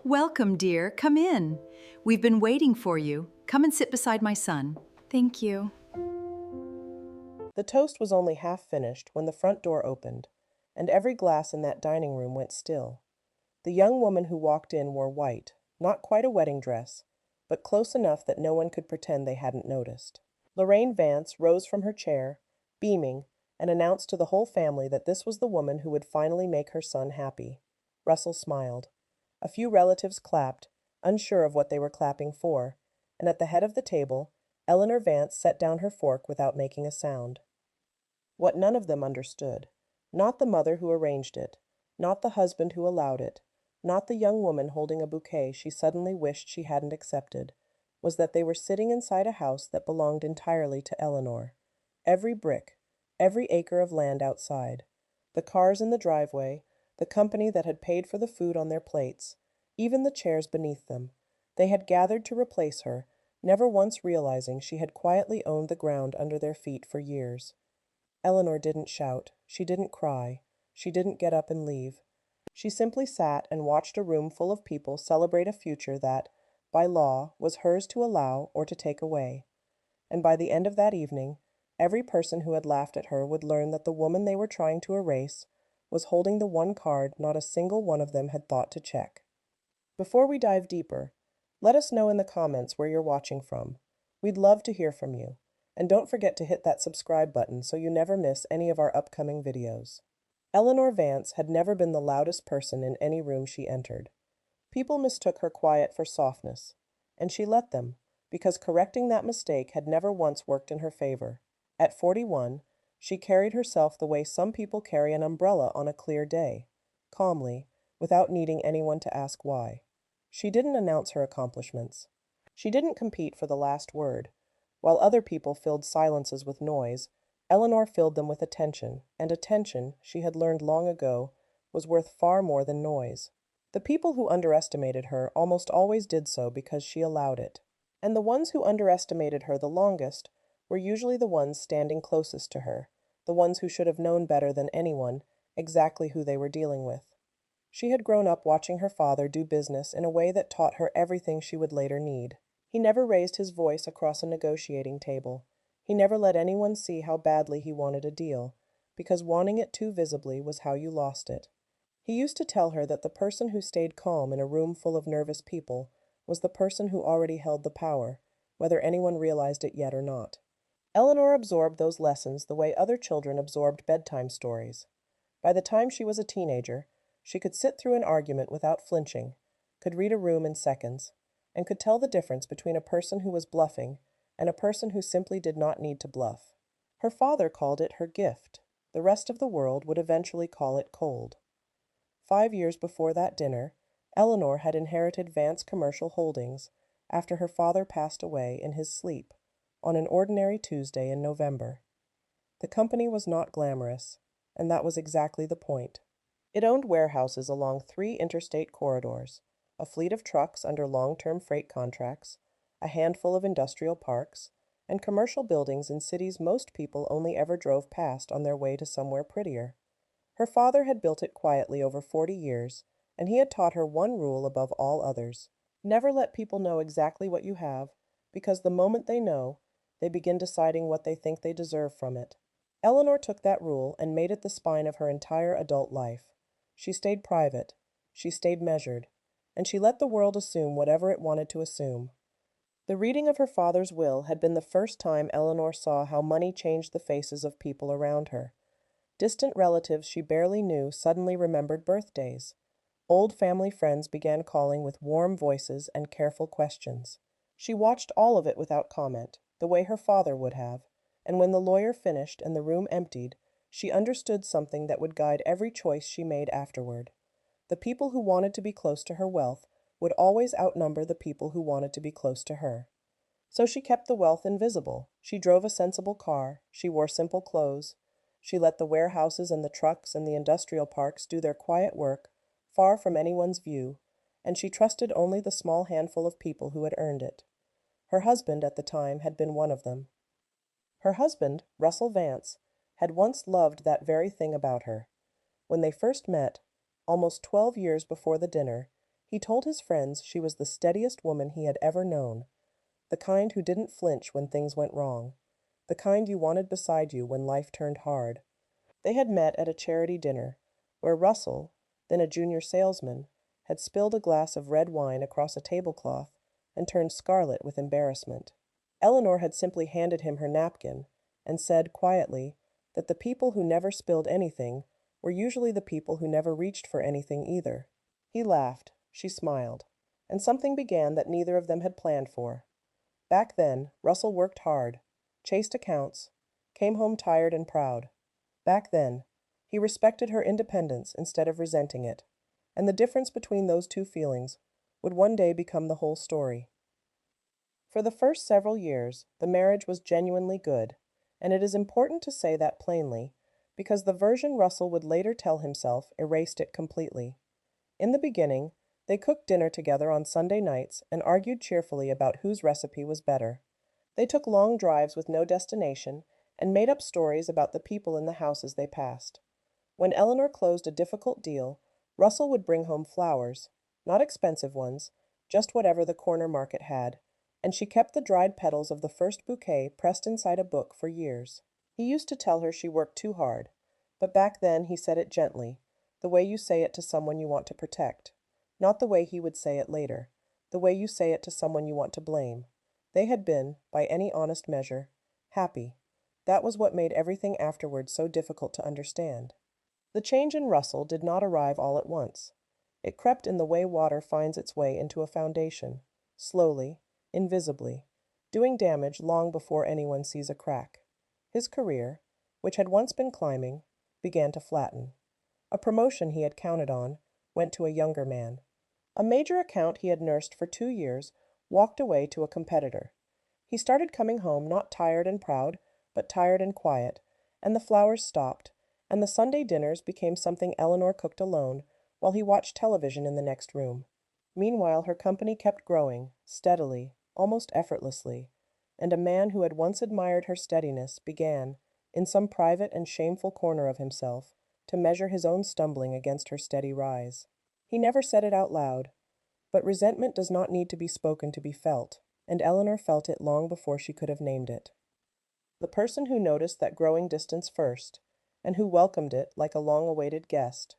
Welcome, dear. Come in. We've been waiting for you. Come and sit beside my son. Thank you. The toast was only half finished when the front door opened, and every glass in that dining room went still. The young woman who walked in wore white, not quite a wedding dress, but close enough that no one could pretend they hadn't noticed. Lorraine Vance rose from her chair, beaming, and announced to the whole family that this was the woman who would finally make her son happy. Russell smiled. A few relatives clapped, unsure of what they were clapping for, and at the head of the table, Eleanor Vance set down her fork without making a sound. What none of them understood, not the mother who arranged it, not the husband who allowed it, not the young woman holding a bouquet she suddenly wished she hadn't accepted, was that they were sitting inside a house that belonged entirely to Eleanor. Every brick, every acre of land outside, the cars in the driveway, the company that had paid for the food on their plates, even the chairs beneath them, they had gathered to replace her, never once realizing she had quietly owned the ground under their feet for years. Eleanor didn't shout, she didn't cry, she didn't get up and leave. She simply sat and watched a room full of people celebrate a future that, by law, was hers to allow or to take away. And by the end of that evening, every person who had laughed at her would learn that the woman they were trying to erase was holding the one card not a single one of them had thought to check. Before we dive deeper, let us know in the comments where you're watching from. We'd love to hear from you. And don't forget to hit that subscribe button so you never miss any of our upcoming videos. Eleanor Vance had never been the loudest person in any room she entered. People mistook her quiet for softness, and she let them, because correcting that mistake had never once worked in her favor. At 41, she carried herself the way some people carry an umbrella on a clear day, calmly, without needing anyone to ask why. She didn't announce her accomplishments. She didn't compete for the last word. While other people filled silences with noise, Eleanor filled them with attention, and attention, she had learned long ago, was worth far more than noise. The people who underestimated her almost always did so because she allowed it. And the ones who underestimated her the longest were usually the ones standing closest to her, the ones who should have known better than anyone exactly who they were dealing with. She had grown up watching her father do business in a way that taught her everything she would later need. He never raised his voice across a negotiating table. He never let anyone see how badly he wanted a deal, because wanting it too visibly was how you lost it. He used to tell her that the person who stayed calm in a room full of nervous people was the person who already held the power, whether anyone realized it yet or not. Eleanor absorbed those lessons the way other children absorbed bedtime stories. By the time she was a teenager, she could sit through an argument without flinching, could read a room in seconds, and could tell the difference between a person who was bluffing and a person who simply did not need to bluff. Her father called it her gift. The rest of the world would eventually call it cold. 5 years before that dinner, Eleanor had inherited Vance Commercial Holdings after her father passed away in his sleep on an ordinary Tuesday in November. The company was not glamorous, and that was exactly the point. It owned warehouses along 3 interstate corridors, a fleet of trucks under long-term freight contracts, a handful of industrial parks, and commercial buildings in cities most people only ever drove past on their way to somewhere prettier. Her father had built it quietly over 40 years, and he had taught her one rule above all others. Never let people know exactly what you have, because the moment they know, they begin deciding what they think they deserve from it. Eleanor took that rule and made it the spine of her entire adult life. She stayed private, she stayed measured, and she let the world assume whatever it wanted to assume. The reading of her father's will had been the first time Eleanor saw how money changed the faces of people around her. Distant relatives she barely knew suddenly remembered birthdays. Old family friends began calling with warm voices and careful questions. She watched all of it without comment, the way her father would have, and when the lawyer finished and the room emptied, she understood something that would guide every choice she made afterward. The people who wanted to be close to her wealth would always outnumber the people who wanted to be close to her. So she kept the wealth invisible. She drove a sensible car. She wore simple clothes. She let the warehouses and the trucks and the industrial parks do their quiet work, far from anyone's view, and she trusted only the small handful of people who had earned it. Her husband at the time had been one of them. Her husband, Russell Vance, had once loved that very thing about her. When they first met, almost 12 years before the dinner, He told his friends she was the steadiest woman he had ever known, the kind who didn't flinch when things went wrong, the kind you wanted beside you when life turned hard. They had met at a charity dinner, where Russell, then a junior salesman, had spilled a glass of red wine across a tablecloth and turned scarlet with embarrassment. Eleanor had simply handed him her napkin and said quietly that the people who never spilled anything were usually the people who never reached for anything either. He laughed, she smiled, and something began that neither of them had planned for. Back then, Russell worked hard, chased accounts, came home tired and proud. Back then, he respected her independence instead of resenting it, and the difference between those two feelings would one day become the whole story. For the first several years, the marriage was genuinely good, and it is important to say that plainly, because the version Russell would later tell himself erased it completely. In the beginning, they cooked dinner together on Sunday nights and argued cheerfully about whose recipe was better. They took long drives with no destination and made up stories about the people in the houses they passed. When Eleanor closed a difficult deal, Russell would bring home flowers, not expensive ones, just whatever the corner market had, and she kept the dried petals of the first bouquet pressed inside a book for years. He used to tell her she worked too hard, but back then he said it gently, the way you say it to someone you want to protect, not the way he would say it later, the way you say it to someone you want to blame. They had been, by any honest measure, happy. That was what made everything afterward so difficult to understand. The change in Russell did not arrive all at once. It crept in the way water finds its way into a foundation, slowly, invisibly, doing damage long before anyone sees a crack. His career, which had once been climbing, began to flatten. A promotion he had counted on went to a younger man. A major account he had nursed for 2 years walked away to a competitor. He started coming home not tired and proud, but tired and quiet, and the flowers stopped, and the Sunday dinners became something Eleanor cooked alone while he watched television in the next room. Meanwhile, her company kept growing, steadily, almost effortlessly, and a man who had once admired her steadiness began, in some private and shameful corner of himself, to measure his own stumbling against her steady rise. He never said it out loud, but resentment does not need to be spoken to be felt, and Eleanor felt it long before she could have named it. The person who noticed that growing distance first, and who welcomed it like a long-awaited guest,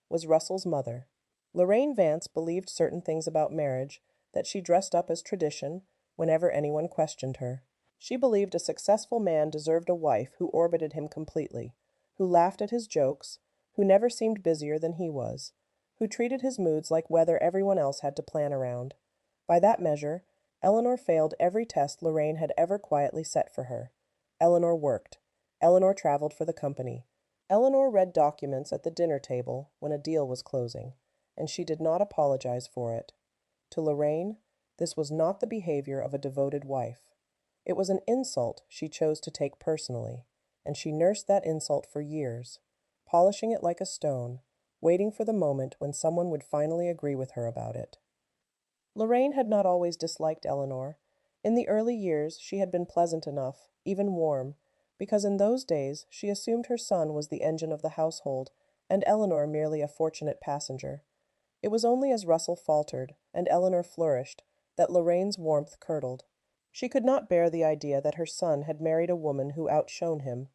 was Russell's mother. Lorraine Vance believed certain things about marriage that she dressed up as tradition whenever anyone questioned her. She believed a successful man deserved a wife who orbited him completely, who laughed at his jokes, who never seemed busier than he was, who treated his moods like weather everyone else had to plan around. By that measure, Eleanor failed every test Lorraine had ever quietly set for her. Eleanor worked. Eleanor traveled for the company. Eleanor read documents at the dinner table when a deal was closing, and she did not apologize for it. To Lorraine, this was not the behavior of a devoted wife. It was an insult she chose to take personally, and she nursed that insult for years, polishing it like a stone, waiting for the moment when someone would finally agree with her about it. Lorraine had not always disliked Eleanor. In the early years she had been pleasant enough, even warm, because in those days she assumed her son was the engine of the household, and Eleanor merely a fortunate passenger. It was only as Russell faltered, and Eleanor flourished, that Lorraine's warmth curdled. She could not bear the idea that her son had married a woman who outshone him,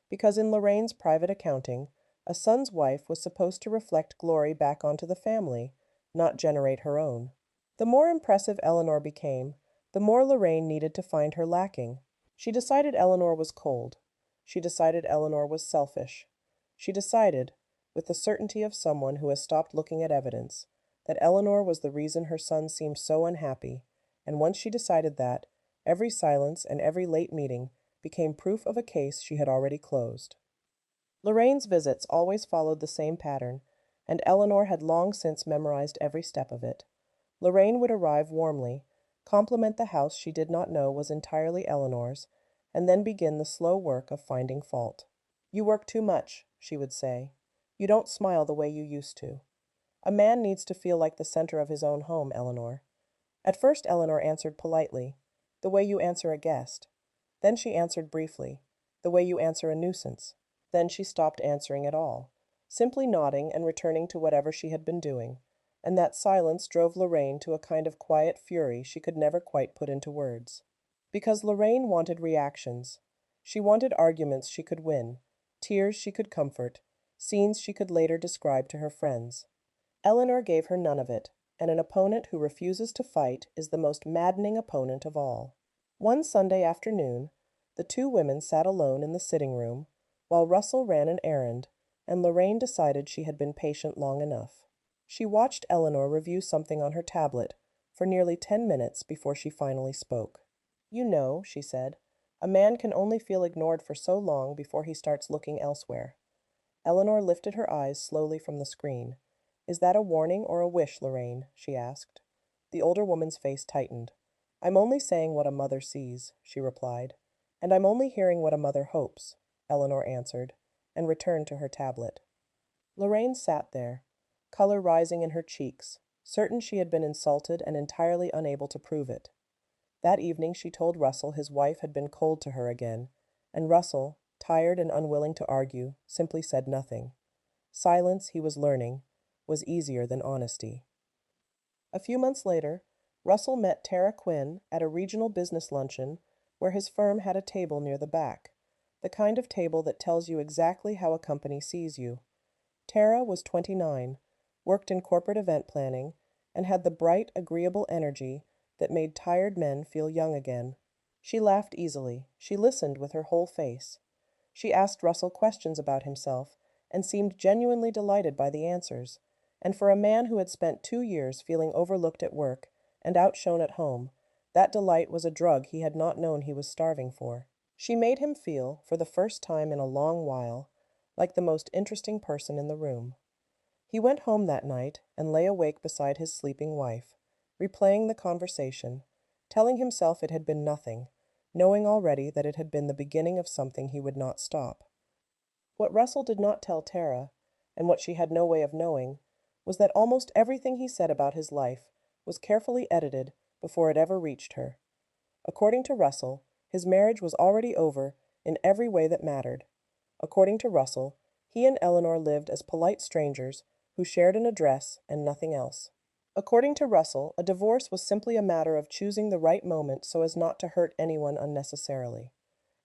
because in Lorraine's private accounting, a son's wife was supposed to reflect glory back onto the family, not generate her own. The more impressive Eleanor became, the more Lorraine needed to find her lacking. She decided Eleanor was cold. She decided Eleanor was selfish. She decided, with the certainty of someone who has stopped looking at evidence, that Eleanor was the reason her son seemed so unhappy, and once she decided that, every silence and every late meeting became proof of a case she had already closed. Lorraine's visits always followed the same pattern, and Eleanor had long since memorized every step of it. Lorraine would arrive warmly, compliment the house she did not know was entirely Eleanor's, and then begin the slow work of finding fault. "You work too much," she would say. "You don't smile the way you used to. A man needs to feel like the center of his own home, Eleanor." At first Eleanor answered politely, "The way you answer a guest." Then she answered briefly, "The way you answer a nuisance." Then she stopped answering at all, simply nodding and returning to whatever she had been doing. and that silence drove Lorraine to a kind of quiet fury she could never quite put into words. Because Lorraine wanted reactions. She wanted arguments she could win, tears she could comfort, scenes she could later describe to her friends. Eleanor gave her none of it, and an opponent who refuses to fight is the most maddening opponent of all. One Sunday afternoon, the two women sat alone in the sitting room, while Russell ran an errand, and Lorraine decided she had been patient long enough. She watched Eleanor review something on her tablet for nearly 10 minutes before she finally spoke. "You know," she said, "a man can only feel ignored for so long before he starts looking elsewhere." Eleanor lifted her eyes slowly from the screen. "Is that a warning or a wish, Lorraine?" she asked. The older woman's face tightened. "I'm only saying what a mother sees," she replied. "And I'm only hearing what a mother hopes," Eleanor answered, and returned to her tablet. Lorraine sat there, color rising in her cheeks, certain she had been insulted and entirely unable to prove it. That evening she told Russell his wife had been cold to her again, and Russell, tired and unwilling to argue, simply said nothing. Silence, he was learning, was easier than honesty. A few months later, Russell met Tara Quinn at a regional business luncheon where his firm had a table near the back, the kind of table that tells you exactly how a company sees you. Tara was 29, worked in corporate event planning, and had the bright, agreeable energy that made tired men feel young again. She laughed easily. She listened with her whole face. She asked Russell questions about himself and seemed genuinely delighted by the answers. And for a man who had spent 2 years feeling overlooked at work and outshone at home, that delight was a drug he had not known he was starving for. She made him feel, for the first time in a long while, like the most interesting person in the room. He went home that night and lay awake beside his sleeping wife, replaying the conversation, telling himself it had been nothing, knowing already that it had been the beginning of something he would not stop. What Russell did not tell Tara, and what she had no way of knowing, was that almost everything he said about his life was carefully edited before it ever reached her. According to Russell, his marriage was already over in every way that mattered. According to Russell, he and Eleanor lived as polite strangers who shared an address and nothing else. According to Russell, a divorce was simply a matter of choosing the right moment so as not to hurt anyone unnecessarily.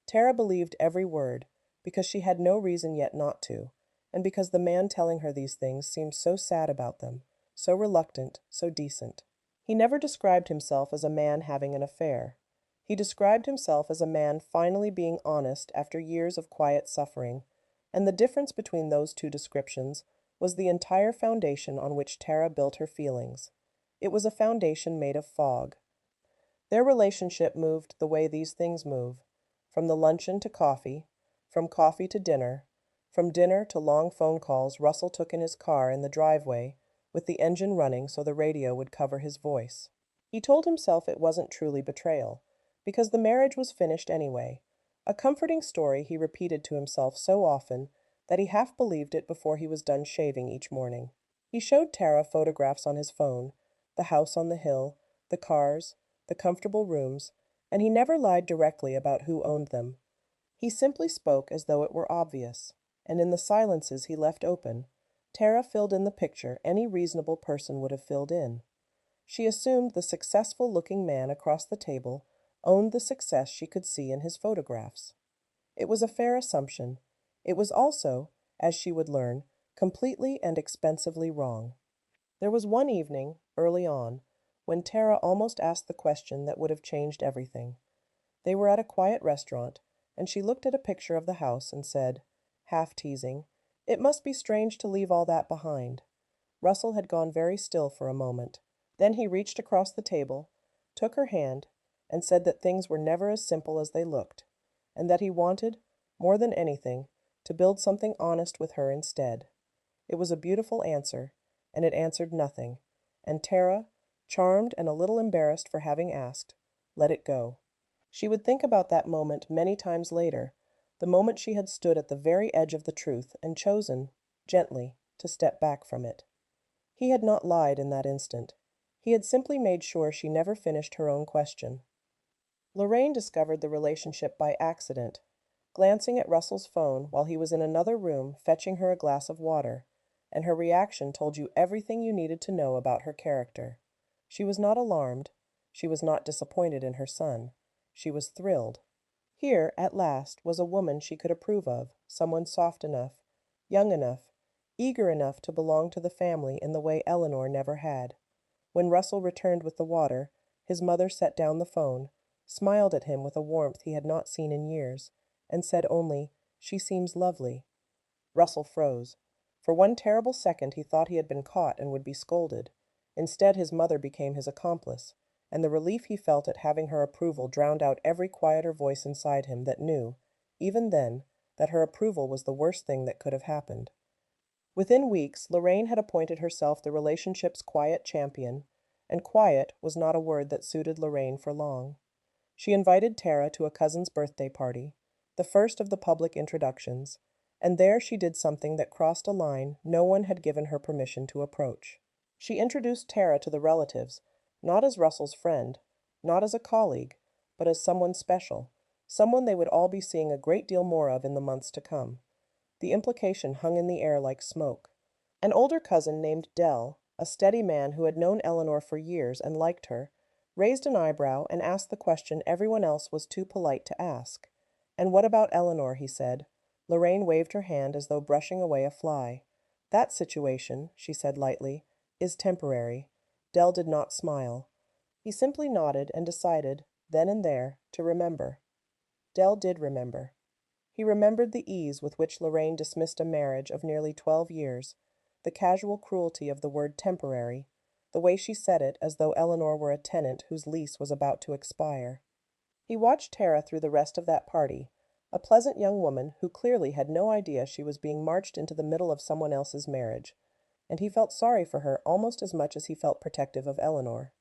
Tara believed every word, because she had no reason yet not to, and because the man telling her these things seemed so sad about them, so reluctant, so decent. He never described himself as a man having an affair. He described himself as a man finally being honest after years of quiet suffering, and the difference between those two descriptions was the entire foundation on which Tara built her feelings. It was a foundation made of fog. Their relationship moved the way these things move, from the luncheon to coffee, from coffee to dinner, from dinner to long phone calls Russell took in his car in the driveway, with the engine running so the radio would cover his voice. He told himself it wasn't truly betrayal, because the marriage was finished anyway, a comforting story he repeated to himself so often that he half believed it before he was done shaving each morning. He showed Tara photographs on his phone, the house on the hill, the cars, the comfortable rooms, and he never lied directly about who owned them. He simply spoke as though it were obvious, and in the silences he left open, Tara filled in the picture any reasonable person would have filled in. She assumed the successful-looking man across the table owned the success she could see in his photographs. It was a fair assumption. It was also, as she would learn, completely and expensively wrong. There was one evening, early on, when Tara almost asked the question that would have changed everything. They were at a quiet restaurant, and she looked at a picture of the house and said, half teasing, "It must be strange to leave all that behind." Russell had gone very still for a moment. Then he reached across the table, took her hand, and said that things were never as simple as they looked, and that he wanted, more than anything, to build something honest with her instead. It was a beautiful answer, and it answered nothing, and Tara, charmed and a little embarrassed for having asked, let it go. She would think about that moment many times later, the moment she had stood at the very edge of the truth and chosen, gently, to step back from it. He had not lied in that instant. He had simply made sure she never finished her own question. Lorraine discovered the relationship by accident, glancing at Russell's phone while he was in another room fetching her a glass of water, and her reaction told you everything you needed to know about her character. She was not alarmed. She was not disappointed in her son. She was thrilled. Here, at last, was a woman she could approve of, someone soft enough, young enough, eager enough to belong to the family in the way Eleanor never had. When Russell returned with the water, his mother set down the phone, smiled at him with a warmth he had not seen in years, and said only, "She seems lovely." Russell froze. For one terrible second he thought he had been caught and would be scolded. Instead, his mother became his accomplice, and the relief he felt at having her approval drowned out every quieter voice inside him that knew, even then, that her approval was the worst thing that could have happened. Within weeks, Lorraine had appointed herself the relationship's quiet champion, and quiet was not a word that suited Lorraine for long. She invited Tara to a cousin's birthday party, the first of the public introductions, and there she did something that crossed a line no one had given her permission to approach. She introduced Tara to the relatives, not as Russell's friend, not as a colleague, but as someone special, someone they would all be seeing a great deal more of in the months to come. The implication hung in the air like smoke. An older cousin named Dell, a steady man who had known Eleanor for years and liked her, raised an eyebrow and asked the question everyone else was too polite to ask. "And what about Eleanor?" he said. Lorraine waved her hand as though brushing away a fly. "That situation," she said lightly, "is temporary." Dell did not smile. He simply nodded and decided, then and there, to remember. Dell did remember. He remembered the ease with which Lorraine dismissed a marriage of nearly 12 years, the casual cruelty of the word temporary, the way she said it as though Eleanor were a tenant whose lease was about to expire. He watched Tara through the rest of that party, a pleasant young woman who clearly had no idea she was being marched into the middle of someone else's marriage, and he felt sorry for her almost as much as he felt protective of Eleanor.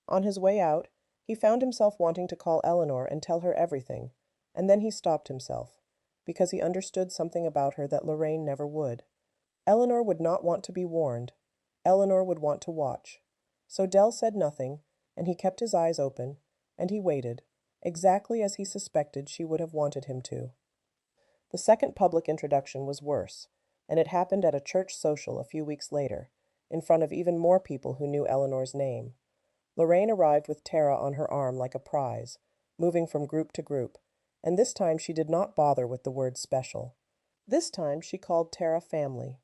On his way out, he found himself wanting to call Eleanor and tell her everything, and then he stopped himself, because he understood something about her that Lorraine never would. Eleanor would not want to be warned. Eleanor would want to watch. So Dell said nothing, and he kept his eyes open, and he waited, exactly as he suspected she would have wanted him to. The second public introduction was worse, and it happened at a church social a few weeks later, in front of even more people who knew Eleanor's name. Lorraine arrived with Tara on her arm like a prize, moving from group to group, and this time she did not bother with the word special. This time she called Tara family.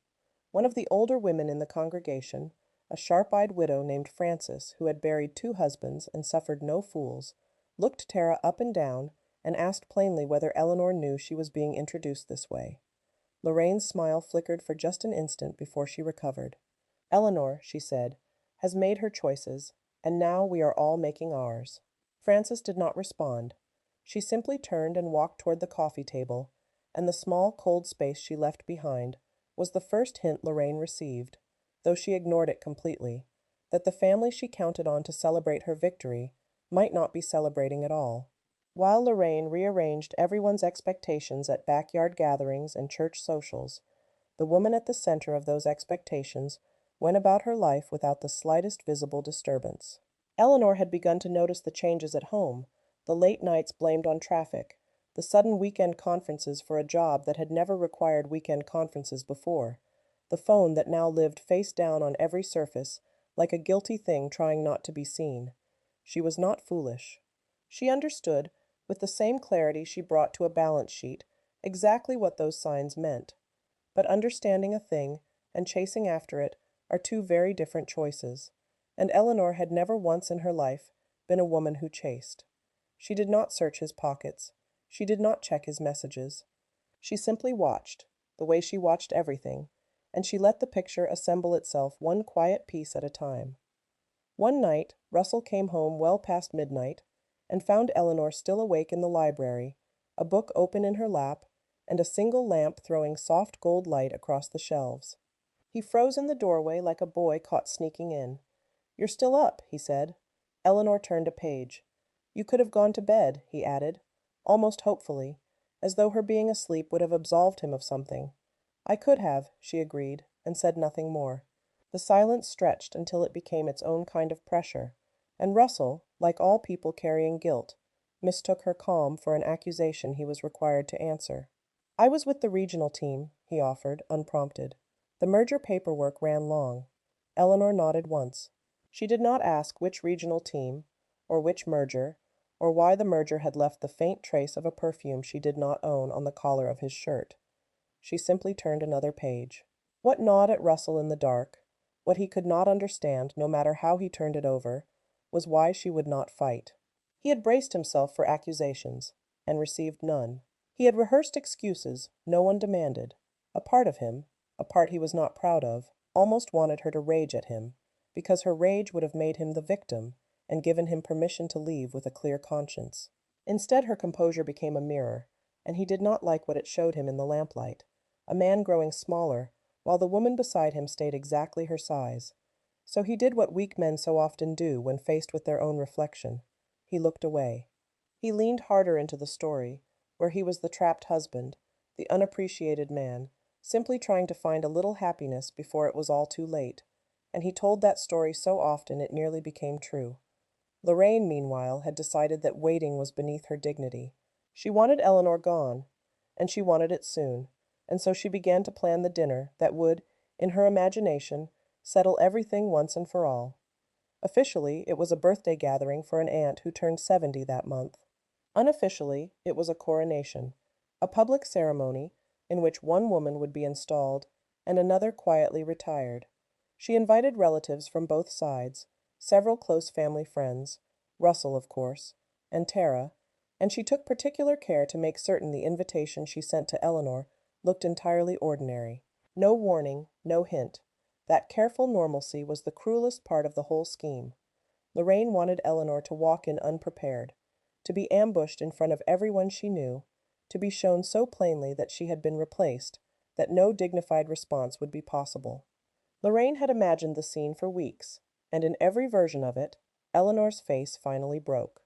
One of the older women in the congregation, a sharp-eyed widow named Frances who had buried 2 husbands and suffered no fools, looked Tara up and down and asked plainly whether Eleanor knew she was being introduced this way. Lorraine's smile flickered for just an instant before she recovered. "Eleanor," she said, "has made her choices, and now we are all making ours." Frances did not respond. She simply turned and walked toward the coffee table, and the small, cold space she left behind was the first hint Lorraine received, though she ignored it completely, that the family she counted on to celebrate her victory might not be celebrating at all. While Lorraine rearranged everyone's expectations at backyard gatherings and church socials, the woman at the center of those expectations went about her life without the slightest visible disturbance. Eleanor had begun to notice the changes at home, the late nights blamed on traffic, the sudden weekend conferences for a job that had never required weekend conferences before, the phone that now lived face down on every surface, like a guilty thing trying not to be seen. She was not foolish. She understood, with the same clarity she brought to a balance sheet, exactly what those signs meant. But understanding a thing and chasing after it are 2 very different choices, and Eleanor had never once in her life been a woman who chased. She did not search his pockets. She did not check his messages. She simply watched, the way she watched everything, and she let the picture assemble itself one quiet piece at a time. One night, Russell came home well past midnight and found Eleanor still awake in the library, a book open in her lap, and a single lamp throwing soft gold light across the shelves. He froze in the doorway like a boy caught sneaking in. "You're still up," he said. Eleanor turned a page. "You could have gone to bed," he added, almost hopefully, as though her being asleep would have absolved him of something. "I could have," she agreed, and said nothing more. The silence stretched until it became its own kind of pressure, and Russell, like all people carrying guilt, mistook her calm for an accusation he was required to answer. "I was with the regional team," he offered, unprompted. The merger paperwork ran long. Eleanor nodded once. She did not ask which regional team, or which merger, or why the merger had left the faint trace of a perfume she did not own on the collar of his shirt. She simply turned another page. What gnawed at Russell in the dark, what he could not understand no matter how he turned it over, was why she would not fight. He had braced himself for accusations, and received none. He had rehearsed excuses no one demanded. A part of him, a part he was not proud of, almost wanted her to rage at him, because her rage would have made him the victim and given him permission to leave with a clear conscience. Instead, her composure became a mirror, and he did not like what it showed him in the lamplight. A man growing smaller, while the woman beside him stayed exactly her size. So he did what weak men so often do when faced with their own reflection. He looked away. He leaned harder into the story, where he was the trapped husband, the unappreciated man, simply trying to find a little happiness before it was all too late, and he told that story so often it nearly became true. Lorraine, meanwhile, had decided that waiting was beneath her dignity. She wanted Eleanor gone, and she wanted it soon, and so she began to plan the dinner that would, in her imagination, settle everything once and for all. Officially, it was a birthday gathering for an aunt who turned 70 that month. Unofficially, it was a coronation, a public ceremony in which one woman would be installed and another quietly retired. She invited relatives from both sides, several close family friends, Russell, of course, and Tara, and she took particular care to make certain the invitation she sent to Eleanor looked entirely ordinary. No warning, no hint. That careful normalcy was the cruelest part of the whole scheme. Lorraine wanted Eleanor to walk in unprepared, to be ambushed in front of everyone she knew, to be shown so plainly that she had been replaced, that no dignified response would be possible. Lorraine had imagined the scene for weeks, and in every version of it, Eleanor's face finally broke.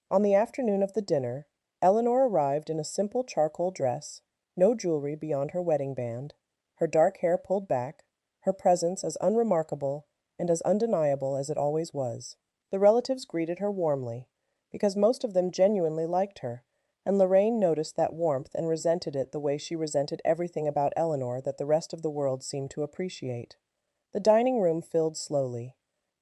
On the afternoon of the dinner, Eleanor arrived in a simple charcoal dress, no jewelry beyond her wedding band, her dark hair pulled back, her presence as unremarkable and as undeniable as it always was. The relatives greeted her warmly, because most of them genuinely liked her, and Lorraine noticed that warmth and resented it the way she resented everything about Eleanor that the rest of the world seemed to appreciate. The dining room filled slowly.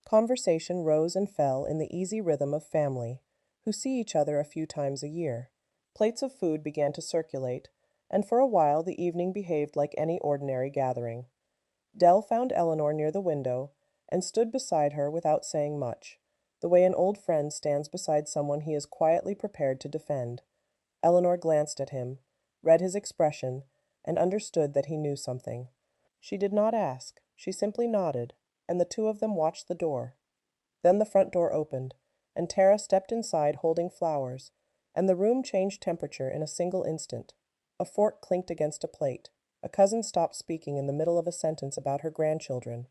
Conversation rose and fell in the easy rhythm of family, who see each other a few times a year. Plates of food began to circulate, and for a while the evening behaved like any ordinary gathering. Dell found Eleanor near the window, and stood beside her without saying much, the way an old friend stands beside someone he is quietly prepared to defend. Eleanor glanced at him, read his expression, and understood that he knew something. She did not ask, she simply nodded, and the two of them watched the door. Then the front door opened, and Tara stepped inside holding flowers, and the room changed temperature in a single instant. A fork clinked against a plate. A cousin stopped speaking in the middle of a sentence about her grandchildren.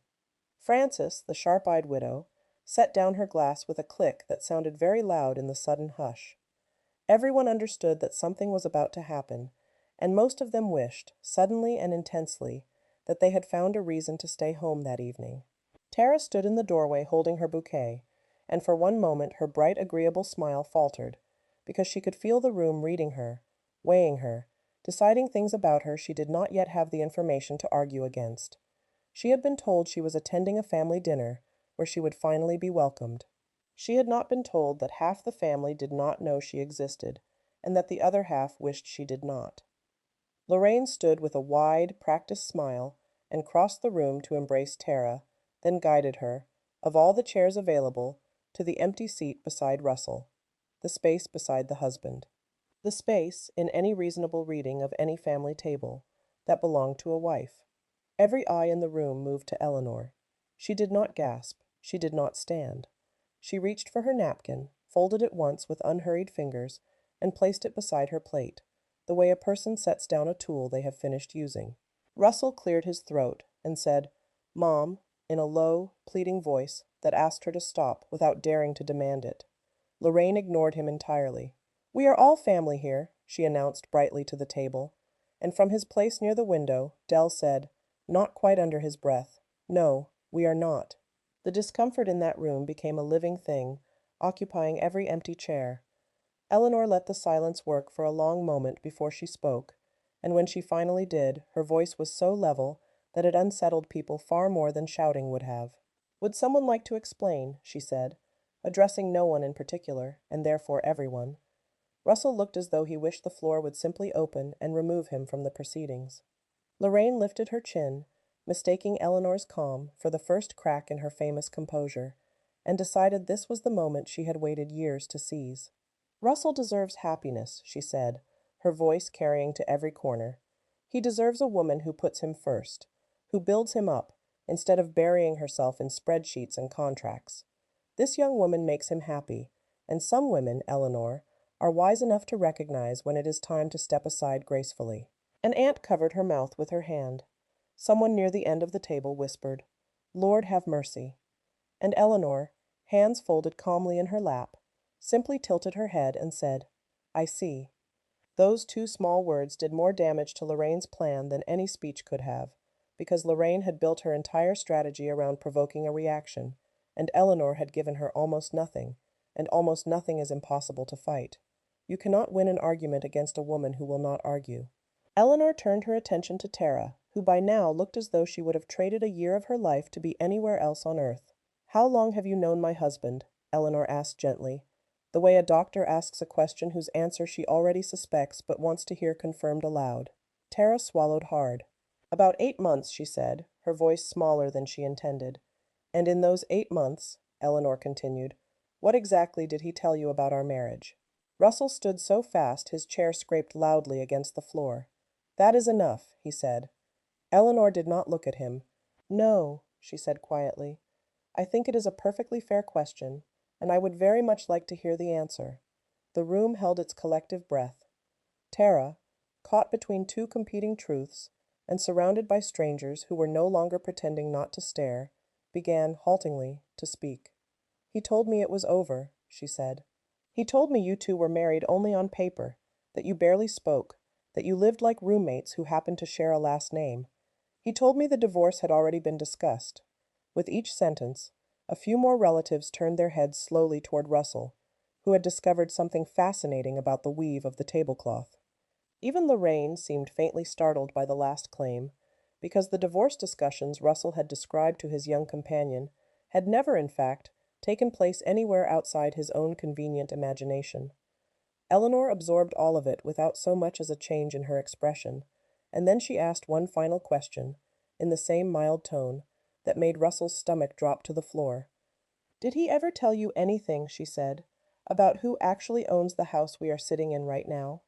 Frances, the sharp-eyed widow, set down her glass with a click that sounded very loud in the sudden hush. Everyone understood that something was about to happen, and most of them wished, suddenly and intensely, that they had found a reason to stay home that evening. Tara stood in the doorway holding her bouquet, and for one moment her bright, agreeable smile faltered, because she could feel the room reading her, weighing her, deciding things about her she did not yet have the information to argue against. She had been told she was attending a family dinner, where she would finally be welcomed. She had not been told that half the family did not know she existed, and that the other half wished she did not. Lorraine stood with a wide, practiced smile, and crossed the room to embrace Tara, then guided her, of all the chairs available, to the empty seat beside Russell, the space beside the husband. The space, in any reasonable reading of any family table, that belonged to a wife. Every eye in the room moved to Eleanor. She did not gasp. She did not stand. She reached for her napkin, folded it once with unhurried fingers, and placed it beside her plate, the way a person sets down a tool they have finished using. Russell cleared his throat and said, "Mom," in a low, pleading voice that asked her to stop without daring to demand it. Lorraine ignored him entirely. "We are all family here," she announced brightly to the table, and from his place near the window, Dell said, not quite under his breath, "No, we are not." The discomfort in that room became a living thing, occupying every empty chair. Eleanor let the silence work for a long moment before she spoke, and when she finally did, her voice was so level that had unsettled people far more than shouting would have. "Would someone like to explain?" she said, addressing no one in particular, and therefore everyone. Russell looked as though he wished the floor would simply open and remove him from the proceedings. Lorraine lifted her chin, mistaking Eleanor's calm for the first crack in her famous composure, and decided this was the moment she had waited years to seize. "Russell deserves happiness," she said, her voice carrying to every corner. "He deserves a woman who puts him first, who builds him up, instead of burying herself in spreadsheets and contracts. This young woman makes him happy, and some women, Eleanor, are wise enough to recognize when it is time to step aside gracefully." An aunt covered her mouth with her hand. Someone near the end of the table whispered, "Lord have mercy." And Eleanor, hands folded calmly in her lap, simply tilted her head and said, "I see." Those two small words did more damage to Lorraine's plan than any speech could have, because Lorraine had built her entire strategy around provoking a reaction, and Eleanor had given her almost nothing, and almost nothing is impossible to fight. You cannot win an argument against a woman who will not argue. Eleanor turned her attention to Tara, who by now looked as though she would have traded a year of her life to be anywhere else on earth. "How long have you known my husband?" Eleanor asked gently, the way a doctor asks a question whose answer she already suspects but wants to hear confirmed aloud. Tara swallowed hard. "About 8 months," she said, her voice smaller than she intended. "And in those 8 months," Eleanor continued, "what exactly did he tell you about our marriage?" Russell stood so fast his chair scraped loudly against the floor. "That is enough," he said. Eleanor did not look at him. "No," she said quietly. "I think it is a perfectly fair question, and I would very much like to hear the answer." The room held its collective breath. Tara, caught between two competing truths, and surrounded by strangers who were no longer pretending not to stare, began, haltingly, to speak. "He told me it was over," she said. "He told me you two were married only on paper, that you barely spoke, that you lived like roommates who happened to share a last name. He told me the divorce had already been discussed." With each sentence, a few more relatives turned their heads slowly toward Russell, who had discovered something fascinating about the weave of the tablecloth. Even Lorraine seemed faintly startled by the last claim, because the divorce discussions Russell had described to his young companion had never, in fact, taken place anywhere outside his own convenient imagination. Eleanor absorbed all of it without so much as a change in her expression, and then she asked one final question, in the same mild tone, that made Russell's stomach drop to the floor. "Did he ever tell you anything," she said, "about who actually owns the house we are sitting in right now?"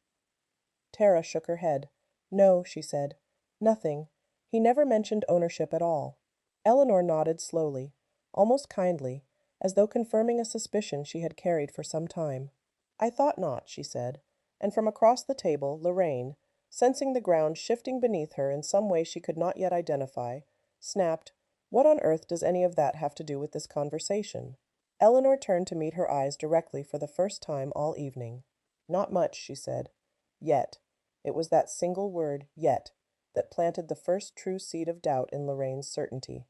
Tara shook her head. "No," she said. "Nothing. He never mentioned ownership at all." Eleanor nodded slowly, almost kindly, as though confirming a suspicion she had carried for some time. "I thought not," she said, and from across the table, Lorraine, sensing the ground shifting beneath her in some way she could not yet identify, snapped, "What on earth does any of that have to do with this conversation?" Eleanor turned to meet her eyes directly for the first time all evening. "Not much," she said. "Yet." It was that single word, "yet," that planted the first true seed of doubt in Lorraine's certainty.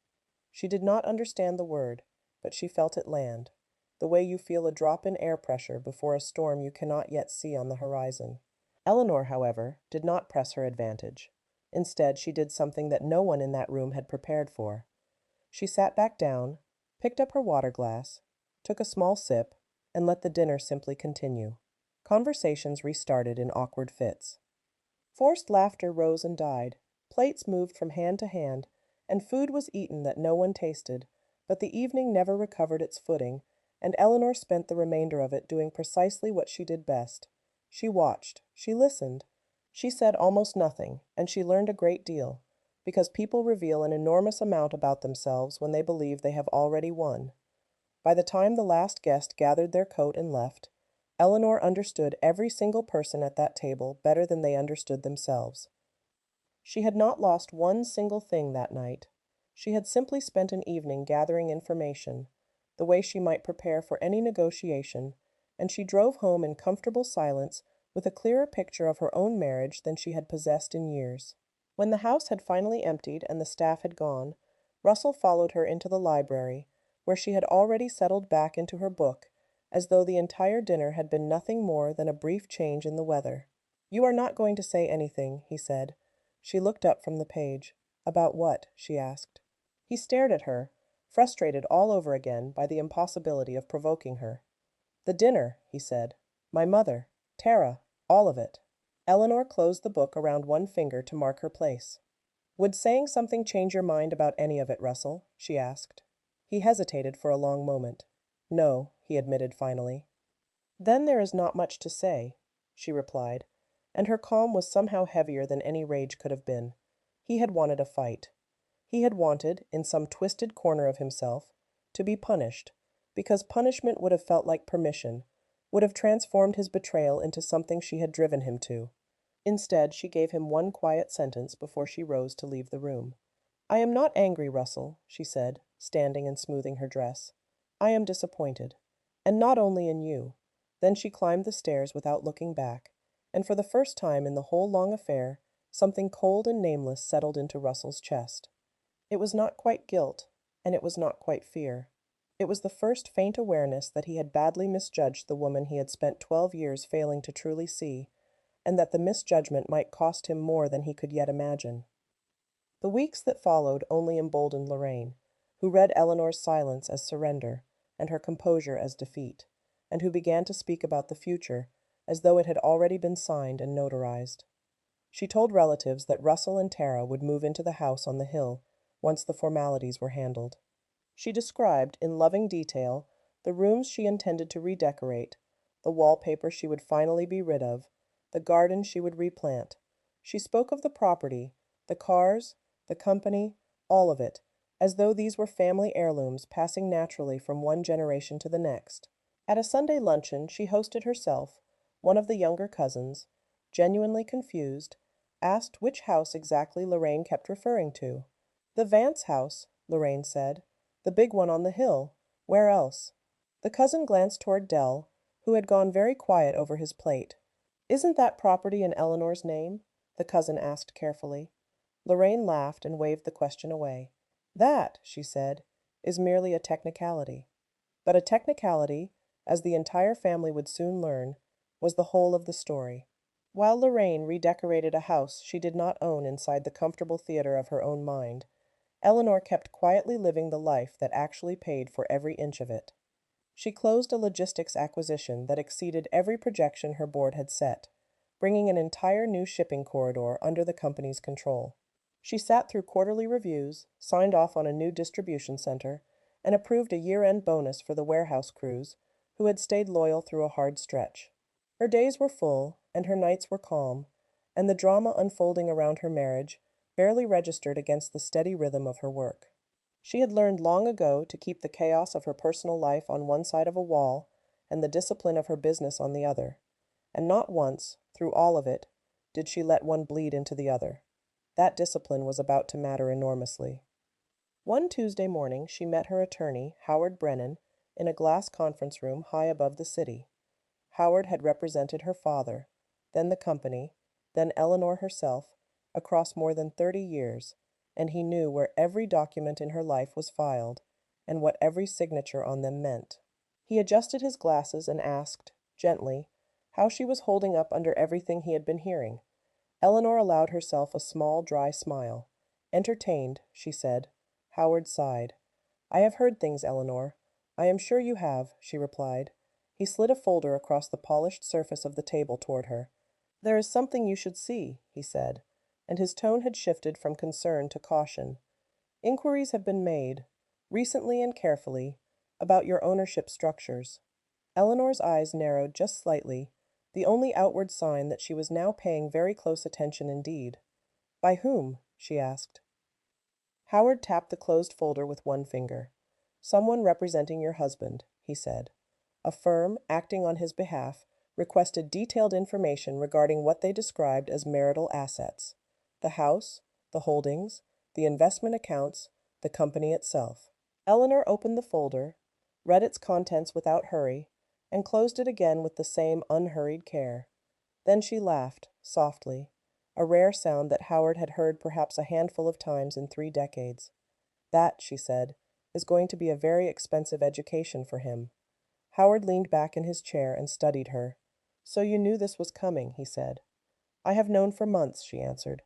She did not understand the word, but she felt it land, the way you feel a drop in air pressure before a storm you cannot yet see on the horizon. Eleanor, however, did not press her advantage. Instead, she did something that no one in that room had prepared for. She sat back down, picked up her water glass, took a small sip, and let the dinner simply continue. Conversations restarted in awkward fits. Forced laughter rose and died, plates moved from hand to hand, and food was eaten that no one tasted, but the evening never recovered its footing, and Eleanor spent the remainder of it doing precisely what she did best. She watched, she listened, she said almost nothing, and she learned a great deal, because people reveal an enormous amount about themselves when they believe they have already won. By the time the last guest gathered their coat and left, Eleanor understood every single person at that table better than they understood themselves. She had not lost one single thing that night. She had simply spent an evening gathering information, the way she might prepare for any negotiation, and she drove home in comfortable silence with a clearer picture of her own marriage than she had possessed in years. When the house had finally emptied and the staff had gone, Russell followed her into the library, where she had already settled back into her book, as though the entire dinner had been nothing more than a brief change in the weather. "You are not going to say anything," he said. She looked up from the page. About what? She asked. He stared at her, frustrated all over again by the impossibility of provoking her. The dinner, he said. My mother. Tara. All of it. Eleanor closed the book around one finger to mark her place. Would saying something change your mind about any of it, Russell? She asked. He hesitated for a long moment. No, he admitted finally. Then there is not much to say, she replied, and her calm was somehow heavier than any rage could have been. He had wanted a fight. He had wanted, in some twisted corner of himself, to be punished, because punishment would have felt like permission, would have transformed his betrayal into something she had driven him to. Instead, she gave him one quiet sentence before she rose to leave the room. I am not angry, Russell, she said, standing and smoothing her dress. I am disappointed. And not only in you. Then she climbed the stairs without looking back, and for the first time in the whole long affair, something cold and nameless settled into Russell's chest. It was not quite guilt, and it was not quite fear. It was the first faint awareness that he had badly misjudged the woman he had spent 12 years failing to truly see, and that the misjudgment might cost him more than he could yet imagine. The weeks that followed only emboldened Lorraine, who read Eleanor's silence as surrender and her composure as defeat, and who began to speak about the future as though it had already been signed and notarized. She told relatives that Russell and Tara would move into the house on the hill once the formalities were handled. She described, in loving detail, the rooms she intended to redecorate, the wallpaper she would finally be rid of, the garden she would replant. She spoke of the property, the cars, the company, all of it, as though these were family heirlooms passing naturally from one generation to the next. At a Sunday luncheon she hosted herself, one of the younger cousins, genuinely confused, asked which house exactly Lorraine kept referring to. The Vance house, Lorraine said. The big one on the hill. Where else? The cousin glanced toward Dell, who had gone very quiet over his plate. Isn't that property in Eleanor's name? The cousin asked carefully. Lorraine laughed and waved the question away. That, she said, is merely a technicality. But a technicality, as the entire family would soon learn, was the whole of the story. While Lorraine redecorated a house she did not own inside the comfortable theater of her own mind, Eleanor kept quietly living the life that actually paid for every inch of it. She closed a logistics acquisition that exceeded every projection her board had set, bringing an entire new shipping corridor under the company's control. She sat through quarterly reviews, signed off on a new distribution center, and approved a year-end bonus for the warehouse crews, who had stayed loyal through a hard stretch. Her days were full, and her nights were calm, and the drama unfolding around her marriage barely registered against the steady rhythm of her work. She had learned long ago to keep the chaos of her personal life on one side of a wall and the discipline of her business on the other, and not once, through all of it, did she let one bleed into the other. That discipline was about to matter enormously. One Tuesday morning she met her attorney, Howard Brennan, in a glass conference room high above the city. Howard had represented her father, then the company, then Eleanor herself, across more than 30 years, and he knew where every document in her life was filed, and what every signature on them meant. He adjusted his glasses and asked, gently, how she was holding up under everything he had been hearing. Eleanor allowed herself a small, dry smile. Entertained, she said. Howard sighed. I have heard things, Eleanor. I am sure you have, she replied. He slid a folder across the polished surface of the table toward her. There is something you should see, he said, and his tone had shifted from concern to caution. Inquiries have been made, recently and carefully, about your ownership structures. Eleanor's eyes narrowed just slightly, the only outward sign that she was now paying very close attention indeed. By whom? She asked. Howard tapped the closed folder with one finger. Someone representing your husband, he said. A firm, acting on his behalf, requested detailed information regarding what they described as marital assets. The house, the holdings, the investment accounts, the company itself. Eleanor opened the folder, read its contents without hurry, and closed it again with the same unhurried care. Then she laughed, softly, a rare sound that Howard had heard perhaps a handful of times in 3 decades. That, she said, is going to be a very expensive education for him. Howard leaned back in his chair and studied her. So you knew this was coming, he said. I have known for months, she answered.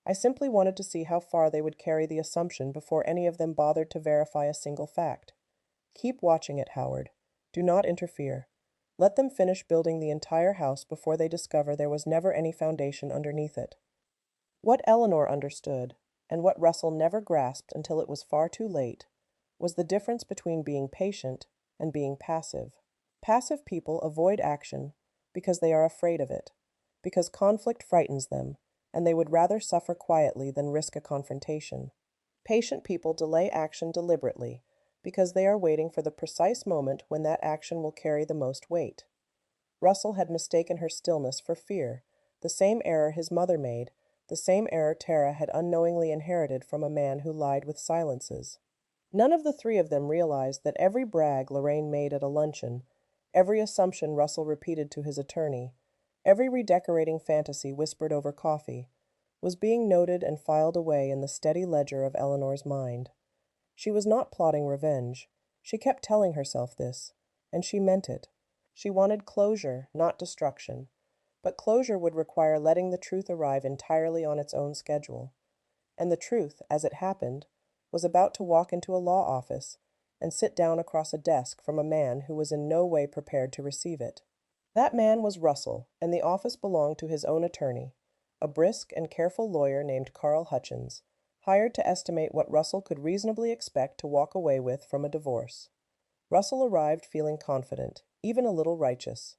I simply wanted to see how far they would carry the assumption before any of them bothered to verify a single fact. Keep watching it, Howard. Do not interfere. Let them finish building the entire house before they discover there was never any foundation underneath it. What Eleanor understood, and what Russell never grasped until it was far too late, was the difference between being patient and being passive. Passive people avoid action because they are afraid of it, because conflict frightens them, and they would rather suffer quietly than risk a confrontation. Patient people delay action deliberately because they are waiting for the precise moment when that action will carry the most weight. Russell had mistaken her stillness for fear, the same error his mother made, the same error Tara had unknowingly inherited from a man who lied with silences. None of the three of them realized that every brag Lorraine made at a luncheon, every assumption Russell repeated to his attorney, every redecorating fantasy whispered over coffee, was being noted and filed away in the steady ledger of Eleanor's mind. She was not plotting revenge. She kept telling herself this, and she meant it. She wanted closure, not destruction. But closure would require letting the truth arrive entirely on its own schedule. And the truth, as it happened, was about to walk into a law office and sit down across a desk from a man who was in no way prepared to receive it. That man was Russell, and the office belonged to his own attorney, a brisk and careful lawyer named Carl Hutchins, hired to estimate what Russell could reasonably expect to walk away with from a divorce. Russell arrived feeling confident, even a little righteous.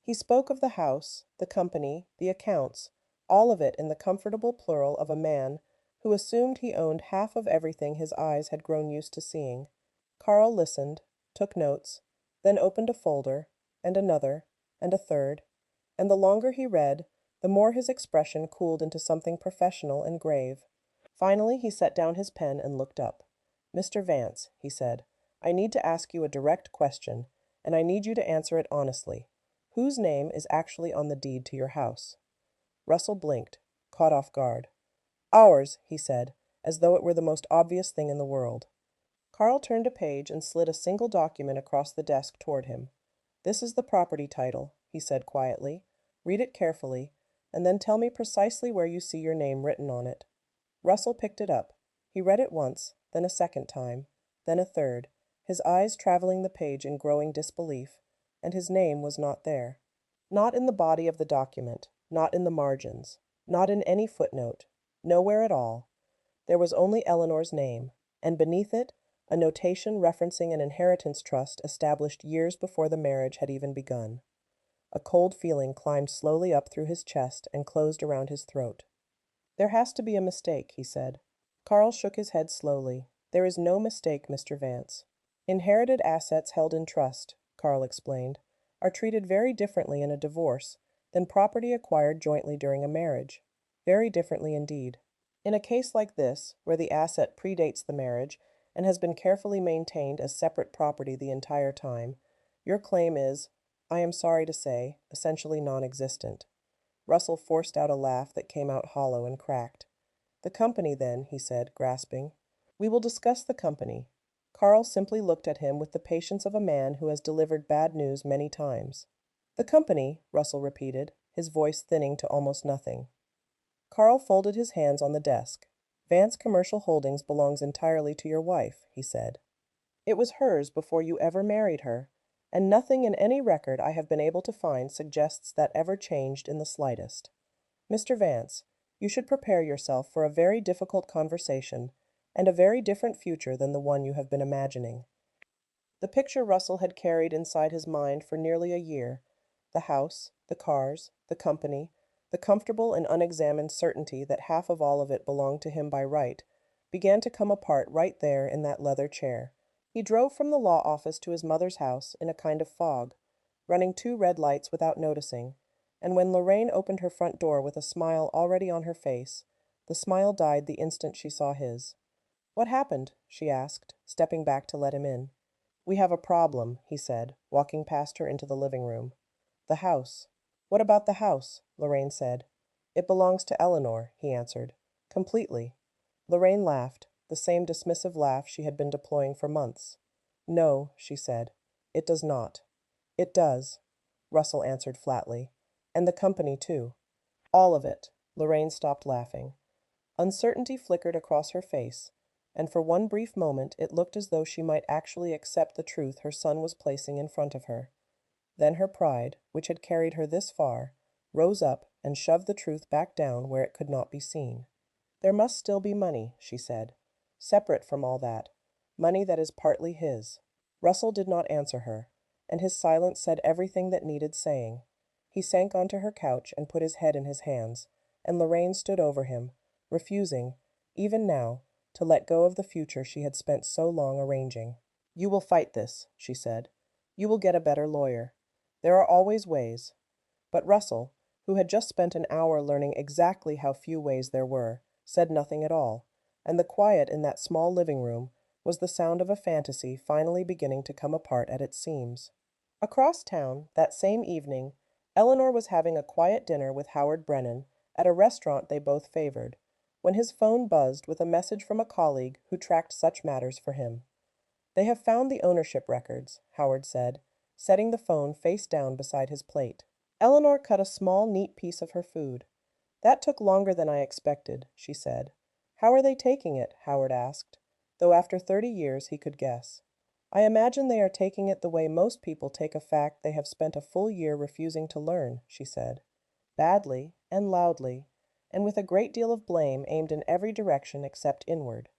He spoke of the house, the company, the accounts, all of it in the comfortable plural of a man who assumed he owned half of everything his eyes had grown used to seeing. Carl listened, took notes, then opened a folder, and another, and a third, and the longer he read, the more his expression cooled into something professional and grave. Finally, he set down his pen and looked up. "Mr. Vance," he said, "I need to ask you a direct question, and I need you to answer it honestly. Whose name is actually on the deed to your house?" Russell blinked, caught off guard. "Ours," he said, as though it were the most obvious thing in the world. Carl turned a page and slid a single document across the desk toward him. "This is the property title," he said quietly. "Read it carefully, and then tell me precisely where you see your name written on it." Russell picked it up. He read it once, then a second time, then a third, his eyes traveling the page in growing disbelief, and his name was not there. Not in the body of the document, not in the margins, not in any footnote, nowhere at all. There was only Eleanor's name, and beneath it, a notation referencing an inheritance trust established years before the marriage had even begun. A cold feeling climbed slowly up through his chest and closed around his throat. "There has to be a mistake," he said. Carl shook his head slowly. "There is no mistake, Mr. Vance. Inherited assets held in trust," Carl explained, "are treated very differently in a divorce than property acquired jointly during a marriage. Very differently indeed. In a case like this, where the asset predates the marriage and has been carefully maintained as separate property the entire time, your claim is, I am sorry to say, essentially non-existent." Russell forced out a laugh that came out hollow and cracked. "The company, then," he said, grasping. "We will discuss the company." Carl simply looked at him with the patience of a man who has delivered bad news many times. "The company," Russell repeated, his voice thinning to almost nothing. Carl folded his hands on the desk. "Vance Commercial Holdings belongs entirely to your wife," he said. "It was hers before you ever married her, and nothing in any record I have been able to find suggests that ever changed in the slightest. Mr. Vance, you should prepare yourself for a very difficult conversation and a very different future than the one you have been imagining." The picture Russell had carried inside his mind for nearly a year, the house, the cars, the company, the comfortable and unexamined certainty that half of all of it belonged to him by right, began to come apart right there in that leather chair. He drove from the law office to his mother's house in a kind of fog, running 2 red lights without noticing, and when Lorraine opened her front door with a smile already on her face, the smile died the instant she saw his. "What happened?" she asked, stepping back to let him in. "We have a problem," he said, walking past her into the living room. "The house." "What about the house?" Lorraine said. "It belongs to Eleanor," he answered. "Completely." Lorraine laughed, the same dismissive laugh she had been deploying for months. "No," she said. "It does not." "It does," Russell answered flatly. "And the company, too." "All of it." Lorraine stopped laughing. Uncertainty flickered across her face, and for one brief moment it looked as though she might actually accept the truth her son was placing in front of her. Then her pride, which had carried her this far, rose up and shoved the truth back down where it could not be seen. There must still be money, she said, separate from all that, money that is partly his. Russell did not answer her, and his silence said everything that needed saying. He sank onto her couch and put his head in his hands, and Lorraine stood over him, refusing, even now, to let go of the future she had spent so long arranging. "You will fight this," she said. "You will get a better lawyer. There are always ways." But Russell, who had just spent an hour learning exactly how few ways there were, said nothing at all, and the quiet in that small living room was the sound of a fantasy finally beginning to come apart at its seams. Across town, that same evening, Eleanor was having a quiet dinner with Howard Brennan at a restaurant they both favored, when his phone buzzed with a message from a colleague who tracked such matters for him. "They have found the ownership records," Howard said, setting the phone face down beside his plate. Eleanor cut a small, neat piece of her food. "That took longer than I expected," she said. "How are they taking it?" Howard asked, though after 30 years he could guess. "I imagine they are taking it the way most people take a fact they have spent a full year refusing to learn," she said. "Badly, and loudly, and with a great deal of blame aimed in every direction except inward."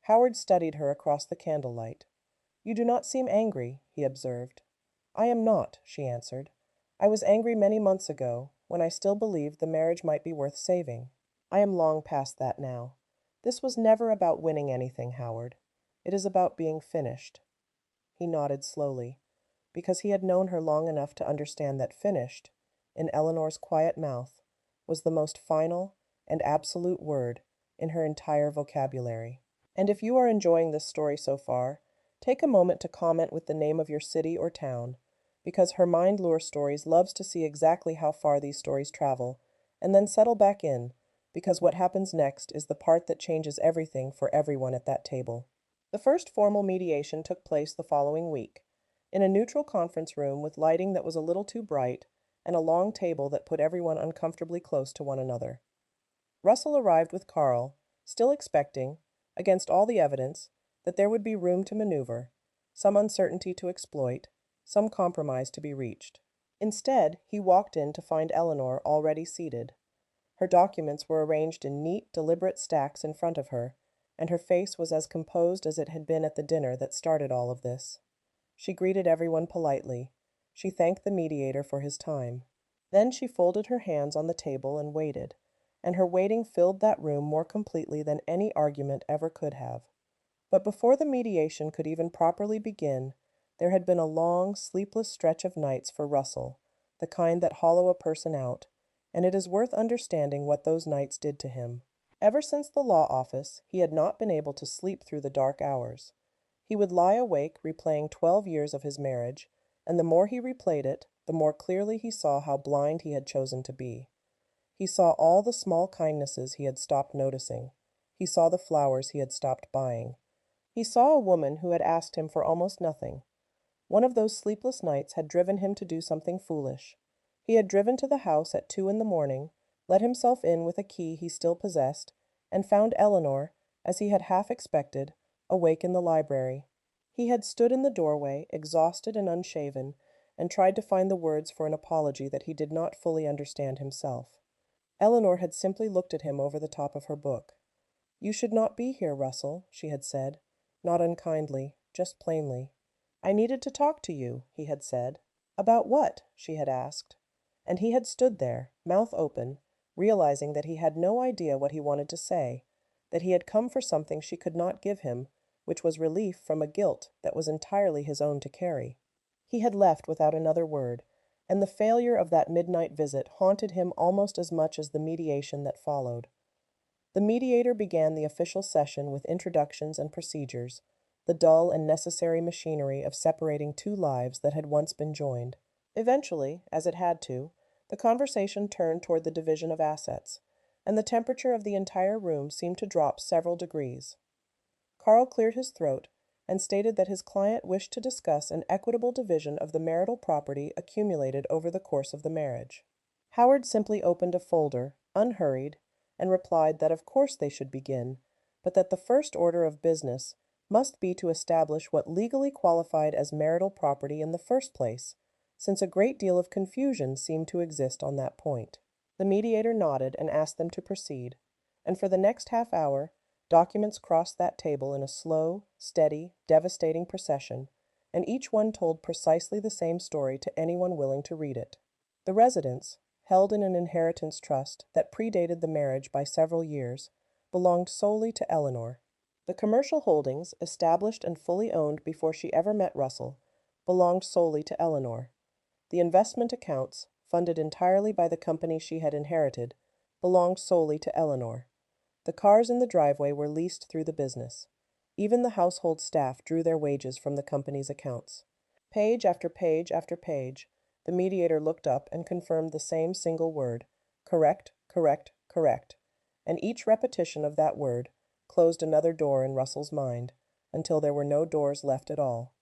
Howard studied her across the candlelight. "You do not seem angry," he observed. "I am not," she answered. "I was angry many months ago, when I still believed the marriage might be worth saving. I am long past that now. This was never about winning anything, Howard. It is about being finished." He nodded slowly, because he had known her long enough to understand that finished, in Eleanor's quiet mouth, was the most final and absolute word in her entire vocabulary. And if you are enjoying this story so far, take a moment to comment with the name of your city or town, because Her Mind Lure Stories loves to see exactly how far these stories travel, and then settle back in, because what happens next is the part that changes everything for everyone at that table. The first formal mediation took place the following week, in a neutral conference room with lighting that was a little too bright, and a long table that put everyone uncomfortably close to one another. Russell arrived with Carl, still expecting, against all the evidence, that there would be room to maneuver, some uncertainty to exploit, some compromise to be reached. Instead, he walked in to find Eleanor already seated. Her documents were arranged in neat, deliberate stacks in front of her, and her face was as composed as it had been at the dinner that started all of this. She greeted everyone politely. She thanked the mediator for his time. Then she folded her hands on the table and waited, and her waiting filled that room more completely than any argument ever could have. But before the mediation could even properly begin, there had been a long, sleepless stretch of nights for Russell, the kind that hollow a person out, and it is worth understanding what those nights did to him. Ever since the law office, he had not been able to sleep through the dark hours. He would lie awake replaying 12 years of his marriage, and the more he replayed it, the more clearly he saw how blind he had chosen to be. He saw all the small kindnesses he had stopped noticing. He saw the flowers he had stopped buying. He saw a woman who had asked him for almost nothing. One of those sleepless nights had driven him to do something foolish. He had driven to the house at 2 in the morning, let himself in with a key he still possessed, and found Eleanor, as he had half expected, awake in the library. He had stood in the doorway, exhausted and unshaven, and tried to find the words for an apology that he did not fully understand himself. Eleanor had simply looked at him over the top of her book. "You should not be here, Russell," she had said, not unkindly, just plainly. "I needed to talk to you," he had said. "About what?" she had asked. And he had stood there, mouth open, realizing that he had no idea what he wanted to say, that he had come for something she could not give him, which was relief from a guilt that was entirely his own to carry. He had left without another word, and the failure of that midnight visit haunted him almost as much as the mediation that followed. The mediator began the official session with introductions and procedures, the dull and necessary machinery of separating two lives that had once been joined. Eventually, as it had to, the conversation turned toward the division of assets, and the temperature of the entire room seemed to drop several degrees. Carl cleared his throat and stated that his client wished to discuss an equitable division of the marital property accumulated over the course of the marriage. Howard simply opened a folder, unhurried, and replied that of course they should begin, but that the first order of business must be to establish what legally qualified as marital property in the first place, since a great deal of confusion seemed to exist on that point. The mediator nodded and asked them to proceed, and for the next half hour, documents crossed that table in a slow, steady, devastating procession, and each one told precisely the same story to anyone willing to read it. The residence, held in an inheritance trust that predated the marriage by several years, belonged solely to Eleanor. The commercial holdings, established and fully owned before she ever met Russell, belonged solely to Eleanor. The investment accounts, funded entirely by the company she had inherited, belonged solely to Eleanor. The cars in the driveway were leased through the business. Even the household staff drew their wages from the company's accounts. Page after page after page, the mediator looked up and confirmed the same single word, correct, correct, correct, and each repetition of that word closed another door in Russell's mind, until there were no doors left at all.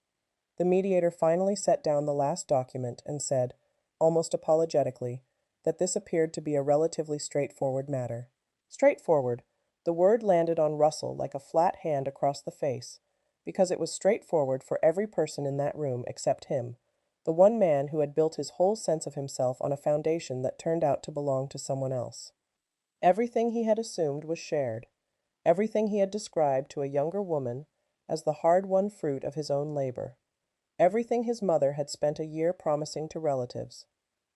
The mediator finally set down the last document and said, almost apologetically, that this appeared to be a relatively straightforward matter. Straightforward. The word landed on Russell like a flat hand across the face, because it was straightforward for every person in that room except him, the one man who had built his whole sense of himself on a foundation that turned out to belong to someone else. Everything he had assumed was shared. Everything he had described to a younger woman as the hard-won fruit of his own labor. Everything his mother had spent a year promising to relatives.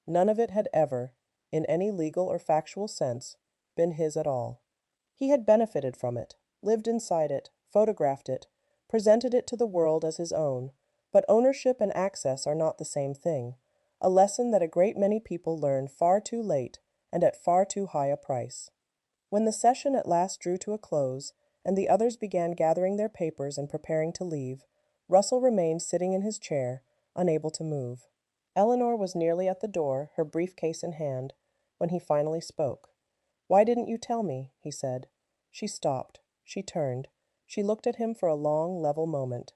None of it had ever, in any legal or factual sense, been his at all. He had benefited from it, lived inside it, photographed it, presented it to the world as his own, but ownership and access are not the same thing, a lesson that a great many people learn far too late and at far too high a price. When the session at last drew to a close, and the others began gathering their papers and preparing to leave, Russell remained sitting in his chair, unable to move. Eleanor was nearly at the door, her briefcase in hand, when he finally spoke. "Why didn't you tell me?" he said. She stopped. She turned. She looked at him for a long, level moment.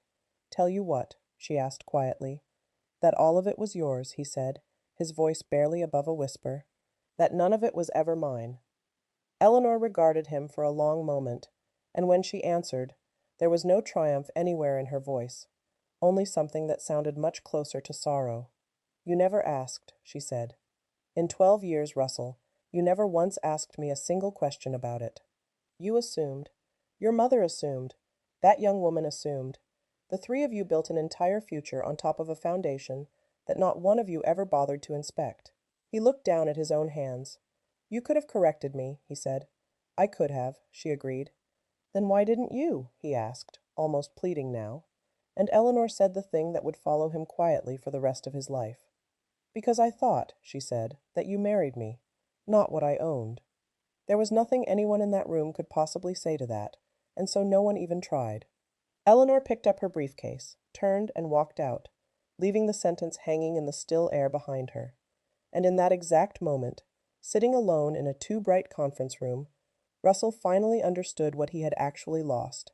"Tell you what?" she asked quietly. "That all of it was yours," he said, his voice barely above a whisper. "That none of it was ever mine." Eleanor regarded him for a long moment, and when she answered, there was no triumph anywhere in her voice, only something that sounded much closer to sorrow. "You never asked," she said. "In 12 years, Russell, you never once asked me a single question about it. You assumed. Your mother assumed. That young woman assumed. The three of you built an entire future on top of a foundation that not one of you ever bothered to inspect." He looked down at his own hands. "You could have corrected me," he said. "I could have," she agreed. "Then why didn't you?" he asked, almost pleading now. And Eleanor said the thing that would follow him quietly for the rest of his life. "Because I thought," she said, "that you married me, not what I owned." There was nothing anyone in that room could possibly say to that, and so no one even tried. Eleanor picked up her briefcase, turned, and walked out, leaving the sentence hanging in the still air behind her. And in that exact moment, sitting alone in a too-bright conference room, Russell finally understood what he had actually lost.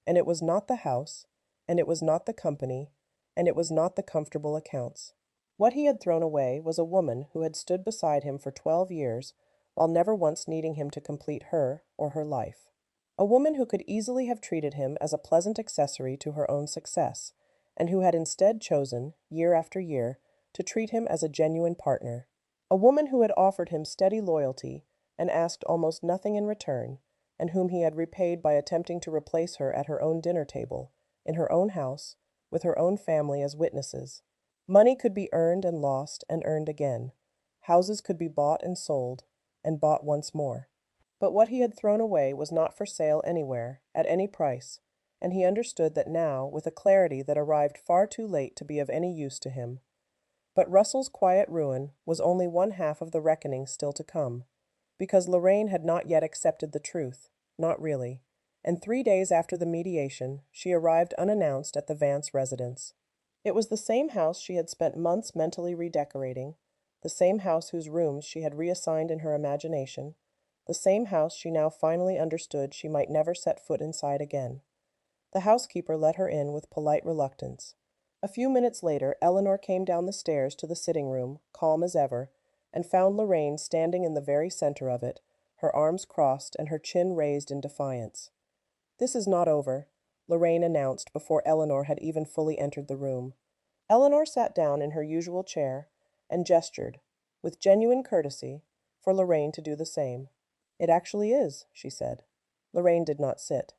And it was not the house, and it was not the company, and it was not the comfortable accounts. What he had thrown away was a woman who had stood beside him for 12 years while never once needing him to complete her or her life. A woman who could easily have treated him as a pleasant accessory to her own success, and who had instead chosen, year after year, to treat him as a genuine partner. A woman who had offered him steady loyalty and asked almost nothing in return, and whom he had repaid by attempting to replace her at her own dinner table, in her own house, with her own family as witnesses. Money could be earned and lost and earned again. Houses could be bought and sold, and bought once more. But what he had thrown away was not for sale anywhere, at any price, and he understood that now with a clarity that arrived far too late to be of any use to him. But Russell's quiet ruin was only one half of the reckoning still to come, because Lorraine had not yet accepted the truth, not really, and 3 days after the mediation she arrived unannounced at the Vance residence. It was the same house she had spent months mentally redecorating, the same house whose rooms she had reassigned in her imagination, the same house she now finally understood she might never set foot inside again. The housekeeper let her in with polite reluctance. A few minutes later, Eleanor came down the stairs to the sitting room, calm as ever, and found Lorraine standing in the very center of it, her arms crossed and her chin raised in defiance. "This is not over," Lorraine announced before Eleanor had even fully entered the room. Eleanor sat down in her usual chair and gestured, with genuine courtesy, for Lorraine to do the same. "It actually is," she said. Lorraine did not sit.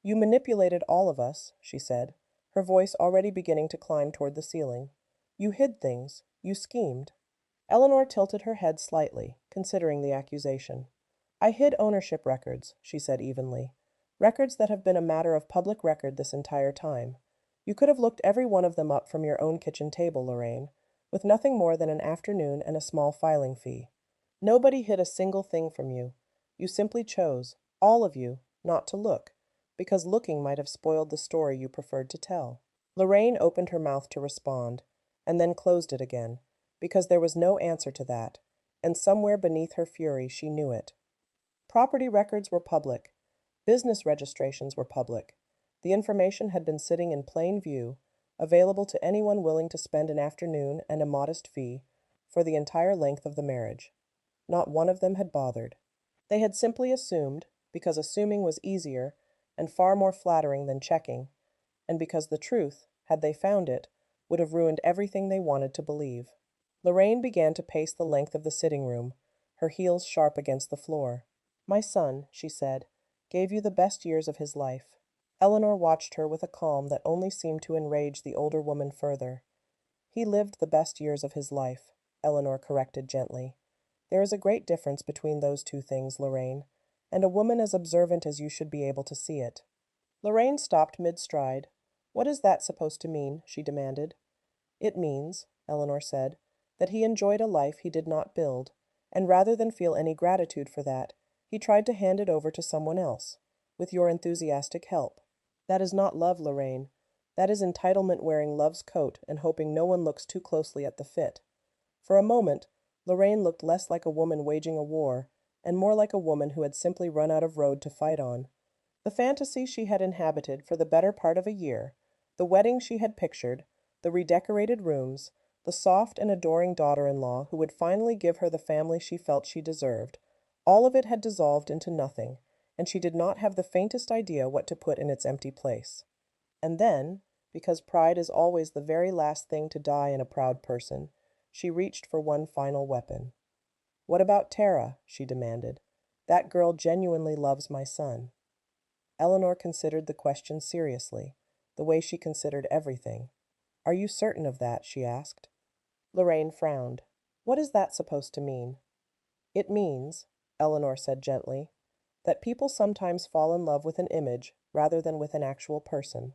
"You manipulated all of us," she said, her voice already beginning to climb toward the ceiling. "You hid things. You schemed." Eleanor tilted her head slightly, considering the accusation. "I hid ownership records," she said evenly. "Records that have been a matter of public record this entire time. You could have looked every one of them up from your own kitchen table, Lorraine, with nothing more than an afternoon and a small filing fee. Nobody hid a single thing from you. You simply chose, all of you, not to look, because looking might have spoiled the story you preferred to tell." Lorraine opened her mouth to respond, and then closed it again, because there was no answer to that, and somewhere beneath her fury she knew it. Property records were public. Business registrations were public. The information had been sitting in plain view, available to anyone willing to spend an afternoon and a modest fee for the entire length of the marriage. Not one of them had bothered. They had simply assumed, because assuming was easier and far more flattering than checking, and because the truth, had they found it, would have ruined everything they wanted to believe. Lorraine began to pace the length of the sitting room, her heels sharp against the floor. "My son," she said, "gave you the best years of his life." Eleanor watched her with a calm that only seemed to enrage the older woman further. "He lived the best years of his life," Eleanor corrected gently. "There is a great difference between those two things, Lorraine, and a woman as observant as you should be able to see it." Lorraine stopped mid-stride. "What is that supposed to mean?" she demanded. "It means," Eleanor said, "that he enjoyed a life he did not build, and rather than feel any gratitude for that, he tried to hand it over to someone else, with your enthusiastic help. That is not love, Lorraine. That is entitlement wearing love's coat and hoping no one looks too closely at the fit." For a moment, Lorraine looked less like a woman waging a war, and more like a woman who had simply run out of road to fight on. The fantasy she had inhabited for the better part of a year, the wedding she had pictured, the redecorated rooms, the soft and adoring daughter-in-law who would finally give her the family she felt she deserved, all of it had dissolved into nothing, and she did not have the faintest idea what to put in its empty place. And then, because pride is always the very last thing to die in a proud person, she reached for one final weapon. "What about Tara?" she demanded. "That girl genuinely loves my son." Eleanor considered the question seriously, the way she considered everything. "Are you certain of that?" she asked. Lorraine frowned. "What is that supposed to mean?" "It means," Eleanor said gently, "that people sometimes fall in love with an image rather than with an actual person.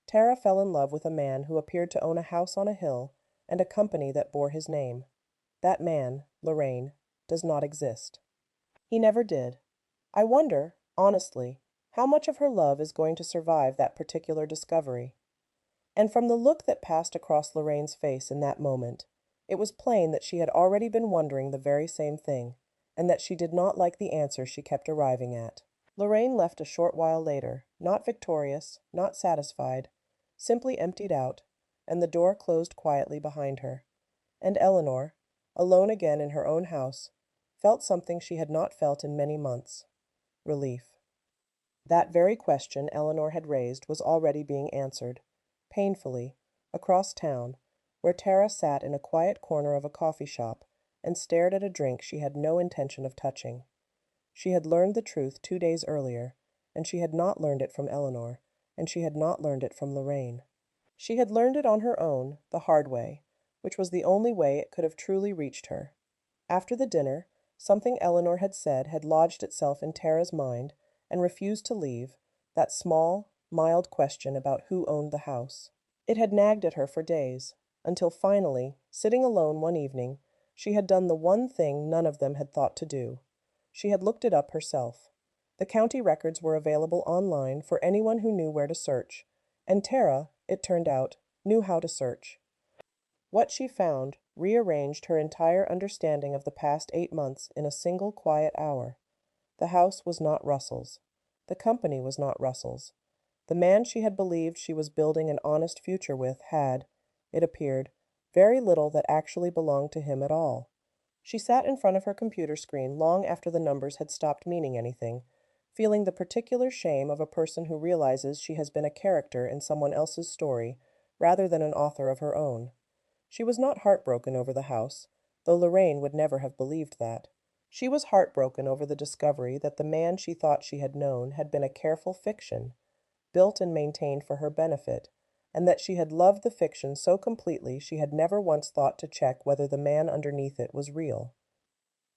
Tara fell in love with a man who appeared to own a house on a hill and a company that bore his name. That man, Lorraine, does not exist. He never did. I wonder, honestly, how much of her love is going to survive that particular discovery." And from the look that passed across Lorraine's face in that moment, it was plain that she had already been wondering the very same thing, and that she did not like the answer she kept arriving at. Lorraine left a short while later, not victorious, not satisfied, simply emptied out, and the door closed quietly behind her. And Eleanor, alone again in her own house, felt something she had not felt in many months: relief. That very question Eleanor had raised was already being answered, painfully, across town, where Tara sat in a quiet corner of a coffee shop and stared at a drink she had no intention of touching. She had learned the truth 2 days earlier, and she had not learned it from Eleanor, and she had not learned it from Lorraine. She had learned it on her own, the hard way, which was the only way it could have truly reached her. After the dinner, something Eleanor had said had lodged itself in Tara's mind and refused to leave, that small, mild question about who owned the house. It had nagged at her for days, until finally, sitting alone one evening, she had done the one thing none of them had thought to do. She had looked it up herself. The county records were available online for anyone who knew where to search, and Tara, it turned out, knew how to search. What she found rearranged her entire understanding of the past 8 months in a single quiet hour. The house was not Russell's. The company was not Russell's. The man she had believed she was building an honest future with had, it appeared, very little that actually belonged to him at all. She sat in front of her computer screen long after the numbers had stopped meaning anything, feeling the particular shame of a person who realizes she has been a character in someone else's story rather than an author of her own. She was not heartbroken over the house, though Lorraine would never have believed that. She was heartbroken over the discovery that the man she thought she had known had been a careful fiction, built and maintained for her benefit, and that she had loved the fiction so completely she had never once thought to check whether the man underneath it was real.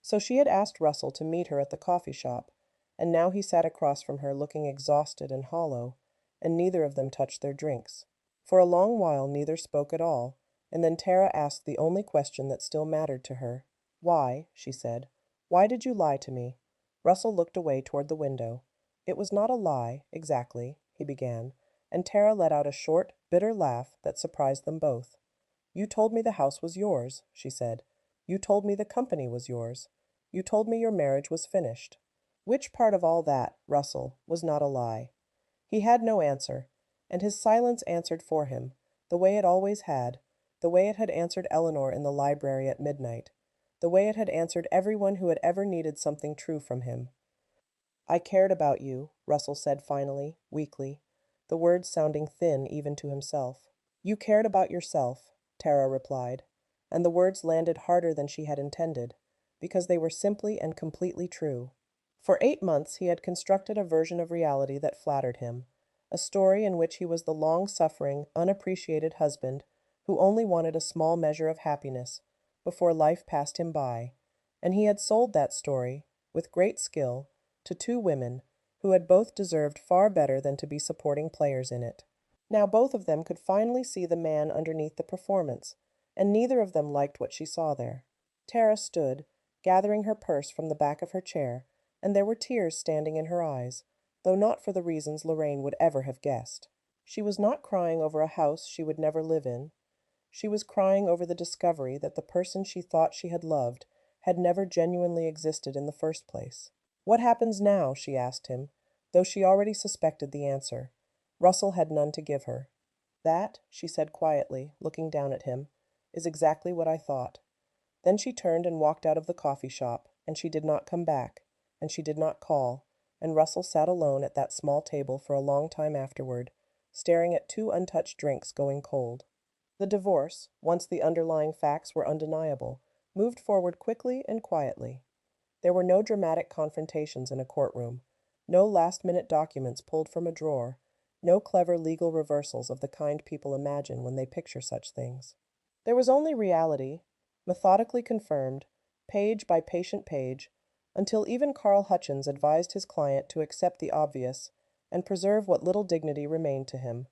So she had asked Russell to meet her at the coffee shop, and now he sat across from her looking exhausted and hollow, and neither of them touched their drinks. For a long while neither spoke at all, and then Tara asked the only question that still mattered to her. "Why?" she said. "Why did you lie to me?" Russell looked away toward the window. "It was not a lie, exactly," he began, and Tara let out a short, bitter laugh that surprised them both. "You told me the house was yours," she said. "You told me the company was yours. You told me your marriage was finished." Which part of all that, Russell, was not a lie? He had no answer, and his silence answered for him, the way it always had, the way it had answered Eleanor in the library at midnight, the way it had answered everyone who had ever needed something true from him. "I cared about you," Russell said finally, weakly, the words sounding thin even to himself. "You cared about yourself," Tara replied, and the words landed harder than she had intended, because they were simply and completely true. For 8 months he had constructed a version of reality that flattered him, a story in which he was the long-suffering, unappreciated husband who only wanted a small measure of happiness before life passed him by, and he had sold that story, with great skill, to two women who had both deserved far better than to be supporting players in it. Now both of them could finally see the man underneath the performance, and neither of them liked what she saw there. Tara stood, gathering her purse from the back of her chair, and there were tears standing in her eyes, though not for the reasons Lorraine would ever have guessed. She was not crying over a house she would never live in. She was crying over the discovery that the person she thought she had loved had never genuinely existed in the first place. "What happens now?" she asked him, though she already suspected the answer. Russell had none to give her. "That," she said quietly, looking down at him, "is exactly what I thought." Then she turned and walked out of the coffee shop, and she did not come back, and she did not call, and Russell sat alone at that small table for a long time afterward, staring at two untouched drinks going cold. The divorce, once the underlying facts were undeniable, moved forward quickly and quietly. There were no dramatic confrontations in a courtroom, no last-minute documents pulled from a drawer, no clever legal reversals of the kind people imagine when they picture such things. There was only reality, methodically confirmed, page by patient page, until even Carl Hutchins advised his client to accept the obvious and preserve what little dignity remained to him.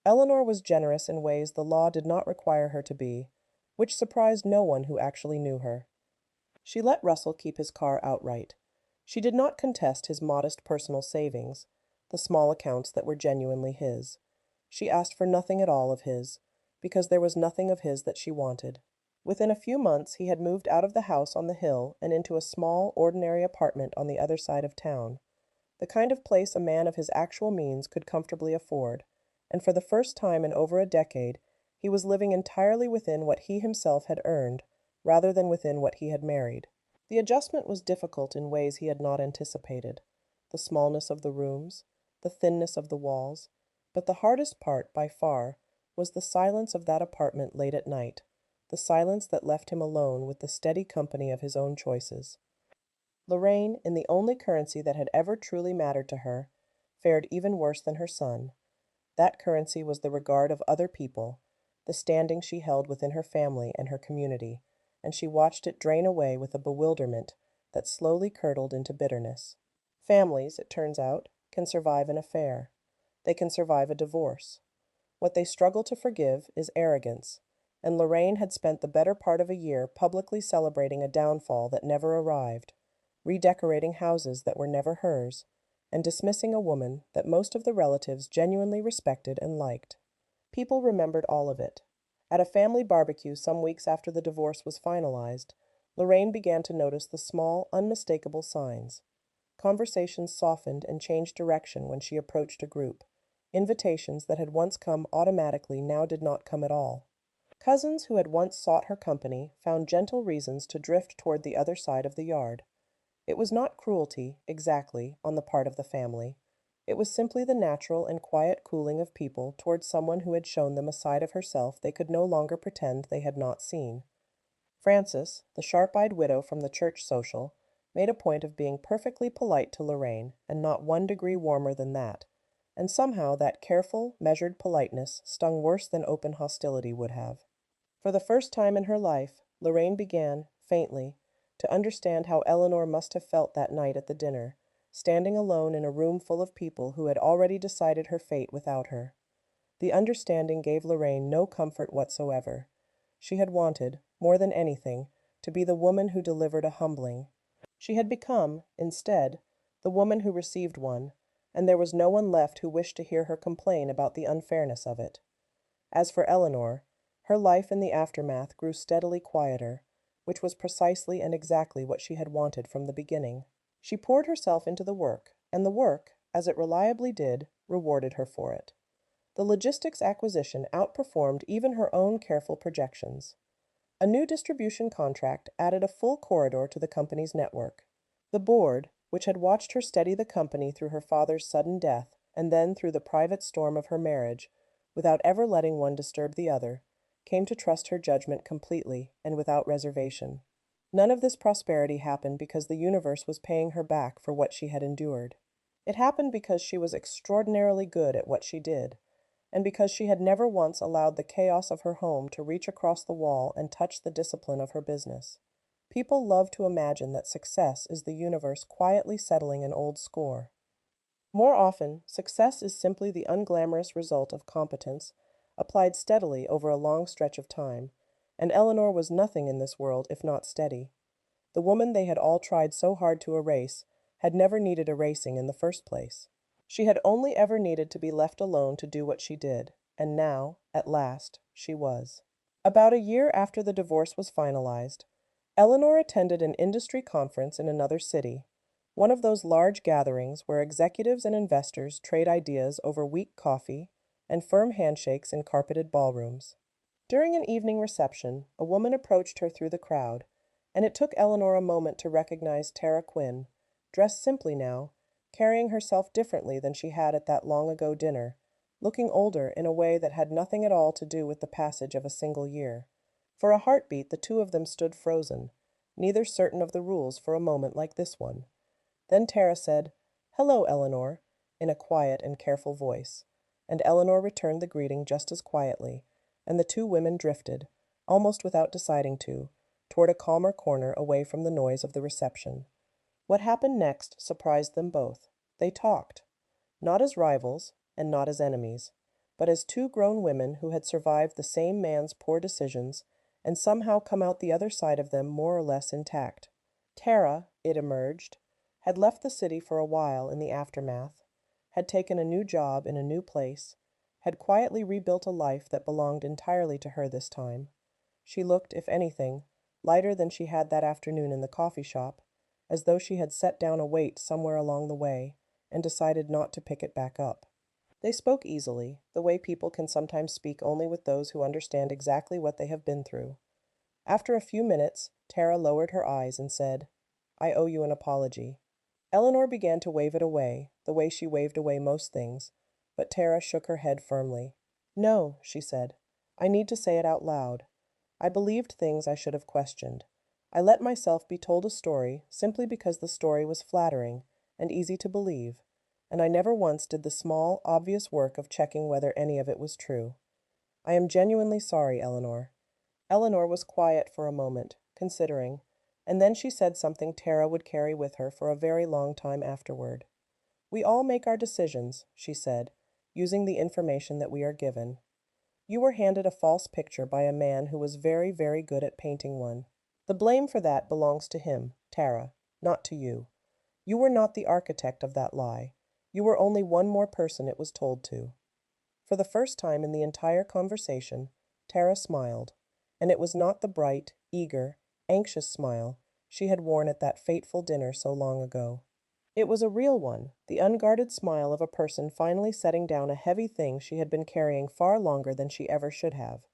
Eleanor was generous in ways the law did not require her to be, which surprised no one who actually knew her. She let Russell keep his car outright. She did not contest his modest personal savings, the small accounts that were genuinely his. She asked for nothing at all of his, because there was nothing of his that she wanted. Within a few months he had moved out of the house on the hill and into a small, ordinary apartment on the other side of town, the kind of place a man of his actual means could comfortably afford, and for the first time in over a decade he was living entirely within what he himself had earned, rather than within what he had married. The adjustment was difficult in ways he had not anticipated, the smallness of the rooms, the thinness of the walls, but the hardest part, by far, was the silence of that apartment late at night, the silence that left him alone with the steady company of his own choices. Lorraine, in the only currency that had ever truly mattered to her, fared even worse than her son. That currency was the regard of other people, the standing she held within her family and her community, and she watched it drain away with a bewilderment that slowly curdled into bitterness. Families, it turns out, can survive an affair. They can survive a divorce. What they struggle to forgive is arrogance, and Lorraine had spent the better part of a year publicly celebrating a downfall that never arrived, redecorating houses that were never hers, and dismissing a woman that most of the relatives genuinely respected and liked. People remembered all of it. At a family barbecue some weeks after the divorce was finalized, Lorraine began to notice the small, unmistakable signs. Conversations softened and changed direction when she approached a group. Invitations that had once come automatically now did not come at all. Cousins who had once sought her company found gentle reasons to drift toward the other side of the yard. It was not cruelty, exactly, on the part of the family. It was simply the natural and quiet cooling of people toward someone who had shown them a side of herself they could no longer pretend they had not seen. Frances, the sharp-eyed widow from the church social, made a point of being perfectly polite to Lorraine, and not 1 degree warmer than that, and somehow that careful, measured politeness stung worse than open hostility would have. For the first time in her life, Lorraine began, faintly, to understand how Eleanor must have felt that night at the dinner, standing alone in a room full of people who had already decided her fate without her. The understanding gave Lorraine no comfort whatsoever. She had wanted, more than anything, to be the woman who delivered a humbling. She had become, instead, the woman who received one, and there was no one left who wished to hear her complain about the unfairness of it. As for Eleanor, her life in the aftermath grew steadily quieter, which was precisely and exactly what she had wanted from the beginning. She poured herself into the work, and the work, as it reliably did, rewarded her for it. The logistics acquisition outperformed even her own careful projections. A new distribution contract added a full corridor to the company's network. The board, which had watched her steady the company through her father's sudden death and then through the private storm of her marriage, without ever letting one disturb the other, came to trust her judgment completely and without reservation. None of this prosperity happened because the universe was paying her back for what she had endured. It happened because she was extraordinarily good at what she did, and because she had never once allowed the chaos of her home to reach across the wall and touch the discipline of her business. People love to imagine that success is the universe quietly settling an old score. More often, success is simply the unglamorous result of competence, applied steadily over a long stretch of time, and Eleanor was nothing in this world if not steady. The woman they had all tried so hard to erase had never needed erasing in the first place. She had only ever needed to be left alone to do what she did, and now, at last, she was. About a year after the divorce was finalized, Eleanor attended an industry conference in another city, one of those large gatherings where executives and investors trade ideas over weak coffee and firm handshakes in carpeted ballrooms. During an evening reception, a woman approached her through the crowd, and it took Eleanor a moment to recognize Tara Quinn, dressed simply now, carrying herself differently than she had at that long-ago dinner, looking older in a way that had nothing at all to do with the passage of a single year. For a heartbeat the two of them stood frozen, neither certain of the rules for a moment like this one. Then Tara said, "Hello, Eleanor," in a quiet and careful voice, and Eleanor returned the greeting just as quietly, and the two women drifted, almost without deciding to, toward a calmer corner away from the noise of the reception. What happened next surprised them both. They talked, not as rivals and not as enemies, but as two grown women who had survived the same man's poor decisions and somehow come out the other side of them more or less intact. Tara, it emerged, had left the city for a while in the aftermath, had taken a new job in a new place, had quietly rebuilt a life that belonged entirely to her this time. She looked, if anything, lighter than she had that afternoon in the coffee shop, as though she had set down a weight somewhere along the way and decided not to pick it back up. They spoke easily, the way people can sometimes speak only with those who understand exactly what they have been through. After a few minutes, Tara lowered her eyes and said, "I owe you an apology." Eleanor began to wave it away, the way she waved away most things, but Tara shook her head firmly. "No," she said. "I need to say it out loud. I believed things I should have questioned. I let myself be told a story simply because the story was flattering and easy to believe, and I never once did the small, obvious work of checking whether any of it was true. I am genuinely sorry, Eleanor." Eleanor was quiet for a moment, considering, and then she said something Tara would carry with her for a very long time afterward. "We all make our decisions," she said, using the information that we are given. "You were handed a false picture by a man who was very, very good at painting one. The blame for that belongs to him, Tara, not to you. You were not the architect of that lie. You were only one more person it was told to." For the first time in the entire conversation, Tara smiled, and it was not the bright, eager, anxious smile she had worn at that fateful dinner so long ago. It was a real one, the unguarded smile of a person finally setting down a heavy thing she had been carrying far longer than she ever should have.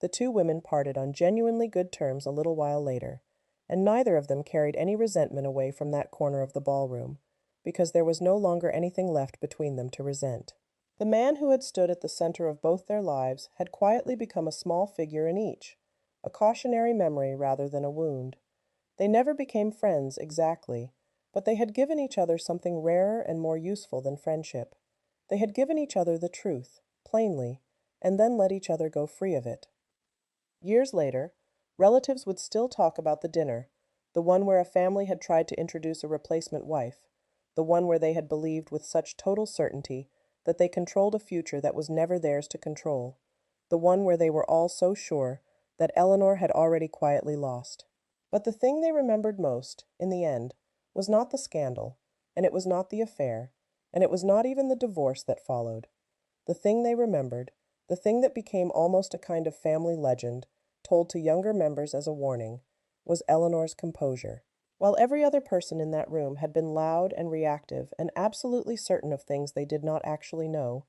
The two women parted on genuinely good terms a little while later, and neither of them carried any resentment away from that corner of the ballroom, because there was no longer anything left between them to resent. The man who had stood at the center of both their lives had quietly become a small figure in each, a cautionary memory rather than a wound. They never became friends exactly, but they had given each other something rarer and more useful than friendship. They had given each other the truth, plainly, and then let each other go free of it. Years later, relatives would still talk about the dinner, the one where a family had tried to introduce a replacement wife, the one where they had believed with such total certainty that they controlled a future that was never theirs to control, the one where they were all so sure that Eleanor had already quietly lost. But the thing they remembered most, in the end, was not the scandal, and it was not the affair, and it was not even the divorce that followed. The thing they remembered, the thing that became almost a kind of family legend, told to younger members as a warning, was Eleanor's composure. While every other person in that room had been loud and reactive and absolutely certain of things they did not actually know,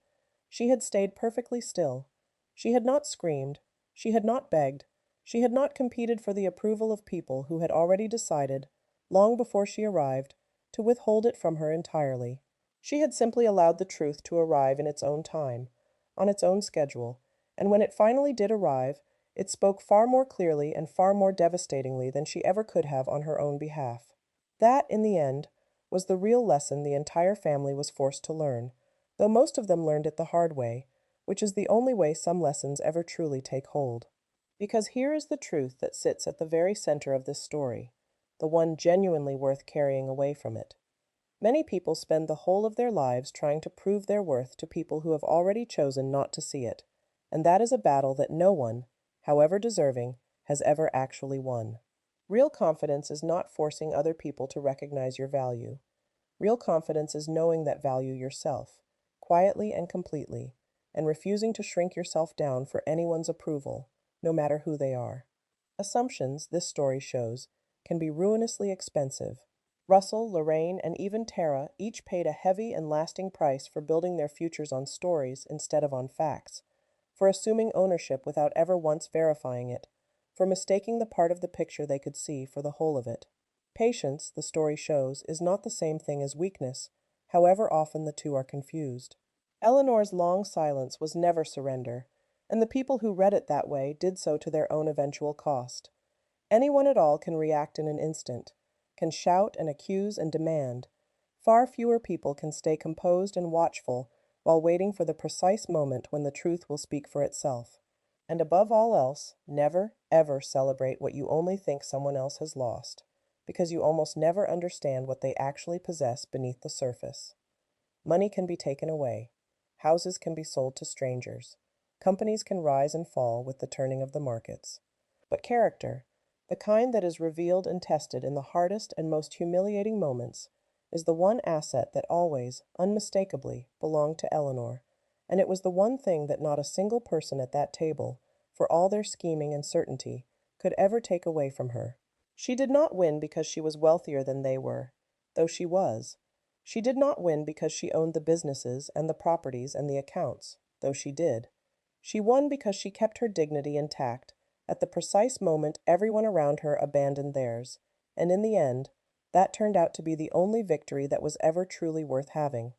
she had stayed perfectly still. She had not screamed, she had not begged, she had not competed for the approval of people who had already decided, long before she arrived, to withhold it from her entirely. She had simply allowed the truth to arrive in its own time, on its own schedule, and when it finally did arrive, it spoke far more clearly and far more devastatingly than she ever could have on her own behalf. That, in the end, was the real lesson the entire family was forced to learn, though most of them learned it the hard way, which is the only way some lessons ever truly take hold. Because here is the truth that sits at the very center of this story, the one genuinely worth carrying away from it. Many people spend the whole of their lives trying to prove their worth to people who have already chosen not to see it, and that is a battle that no one, however deserving, has ever actually won. Real confidence is not forcing other people to recognize your value. Real confidence is knowing that value yourself, quietly and completely, and refusing to shrink yourself down for anyone's approval, no matter who they are. Assumptions, this story shows, can be ruinously expensive. Russell, Lorraine, and even Tara each paid a heavy and lasting price for building their futures on stories instead of on facts, for assuming ownership without ever once verifying it, for mistaking the part of the picture they could see for the whole of it. Patience, the story shows, is not the same thing as weakness, however often the two are confused. Eleanor's long silence was never surrender, and the people who read it that way did so to their own eventual cost. Anyone at all can react in an instant, can shout and accuse and demand. Far fewer people can stay composed and watchful while waiting for the precise moment when the truth will speak for itself. And above all else, never, ever celebrate what you only think someone else has lost, because you almost never understand what they actually possess beneath the surface. Money can be taken away. Houses can be sold to strangers. Companies can rise and fall with the turning of the markets. But character, the kind that is revealed and tested in the hardest and most humiliating moments, is the one asset that always, unmistakably, belonged to Eleanor, and it was the one thing that not a single person at that table, for all their scheming and certainty, could ever take away from her. She did not win because she was wealthier than they were, though she was. She did not win because she owned the businesses and the properties and the accounts, though she did. She won because she kept her dignity intact at the precise moment everyone around her abandoned theirs, and in the end, that turned out to be the only victory that was ever truly worth having.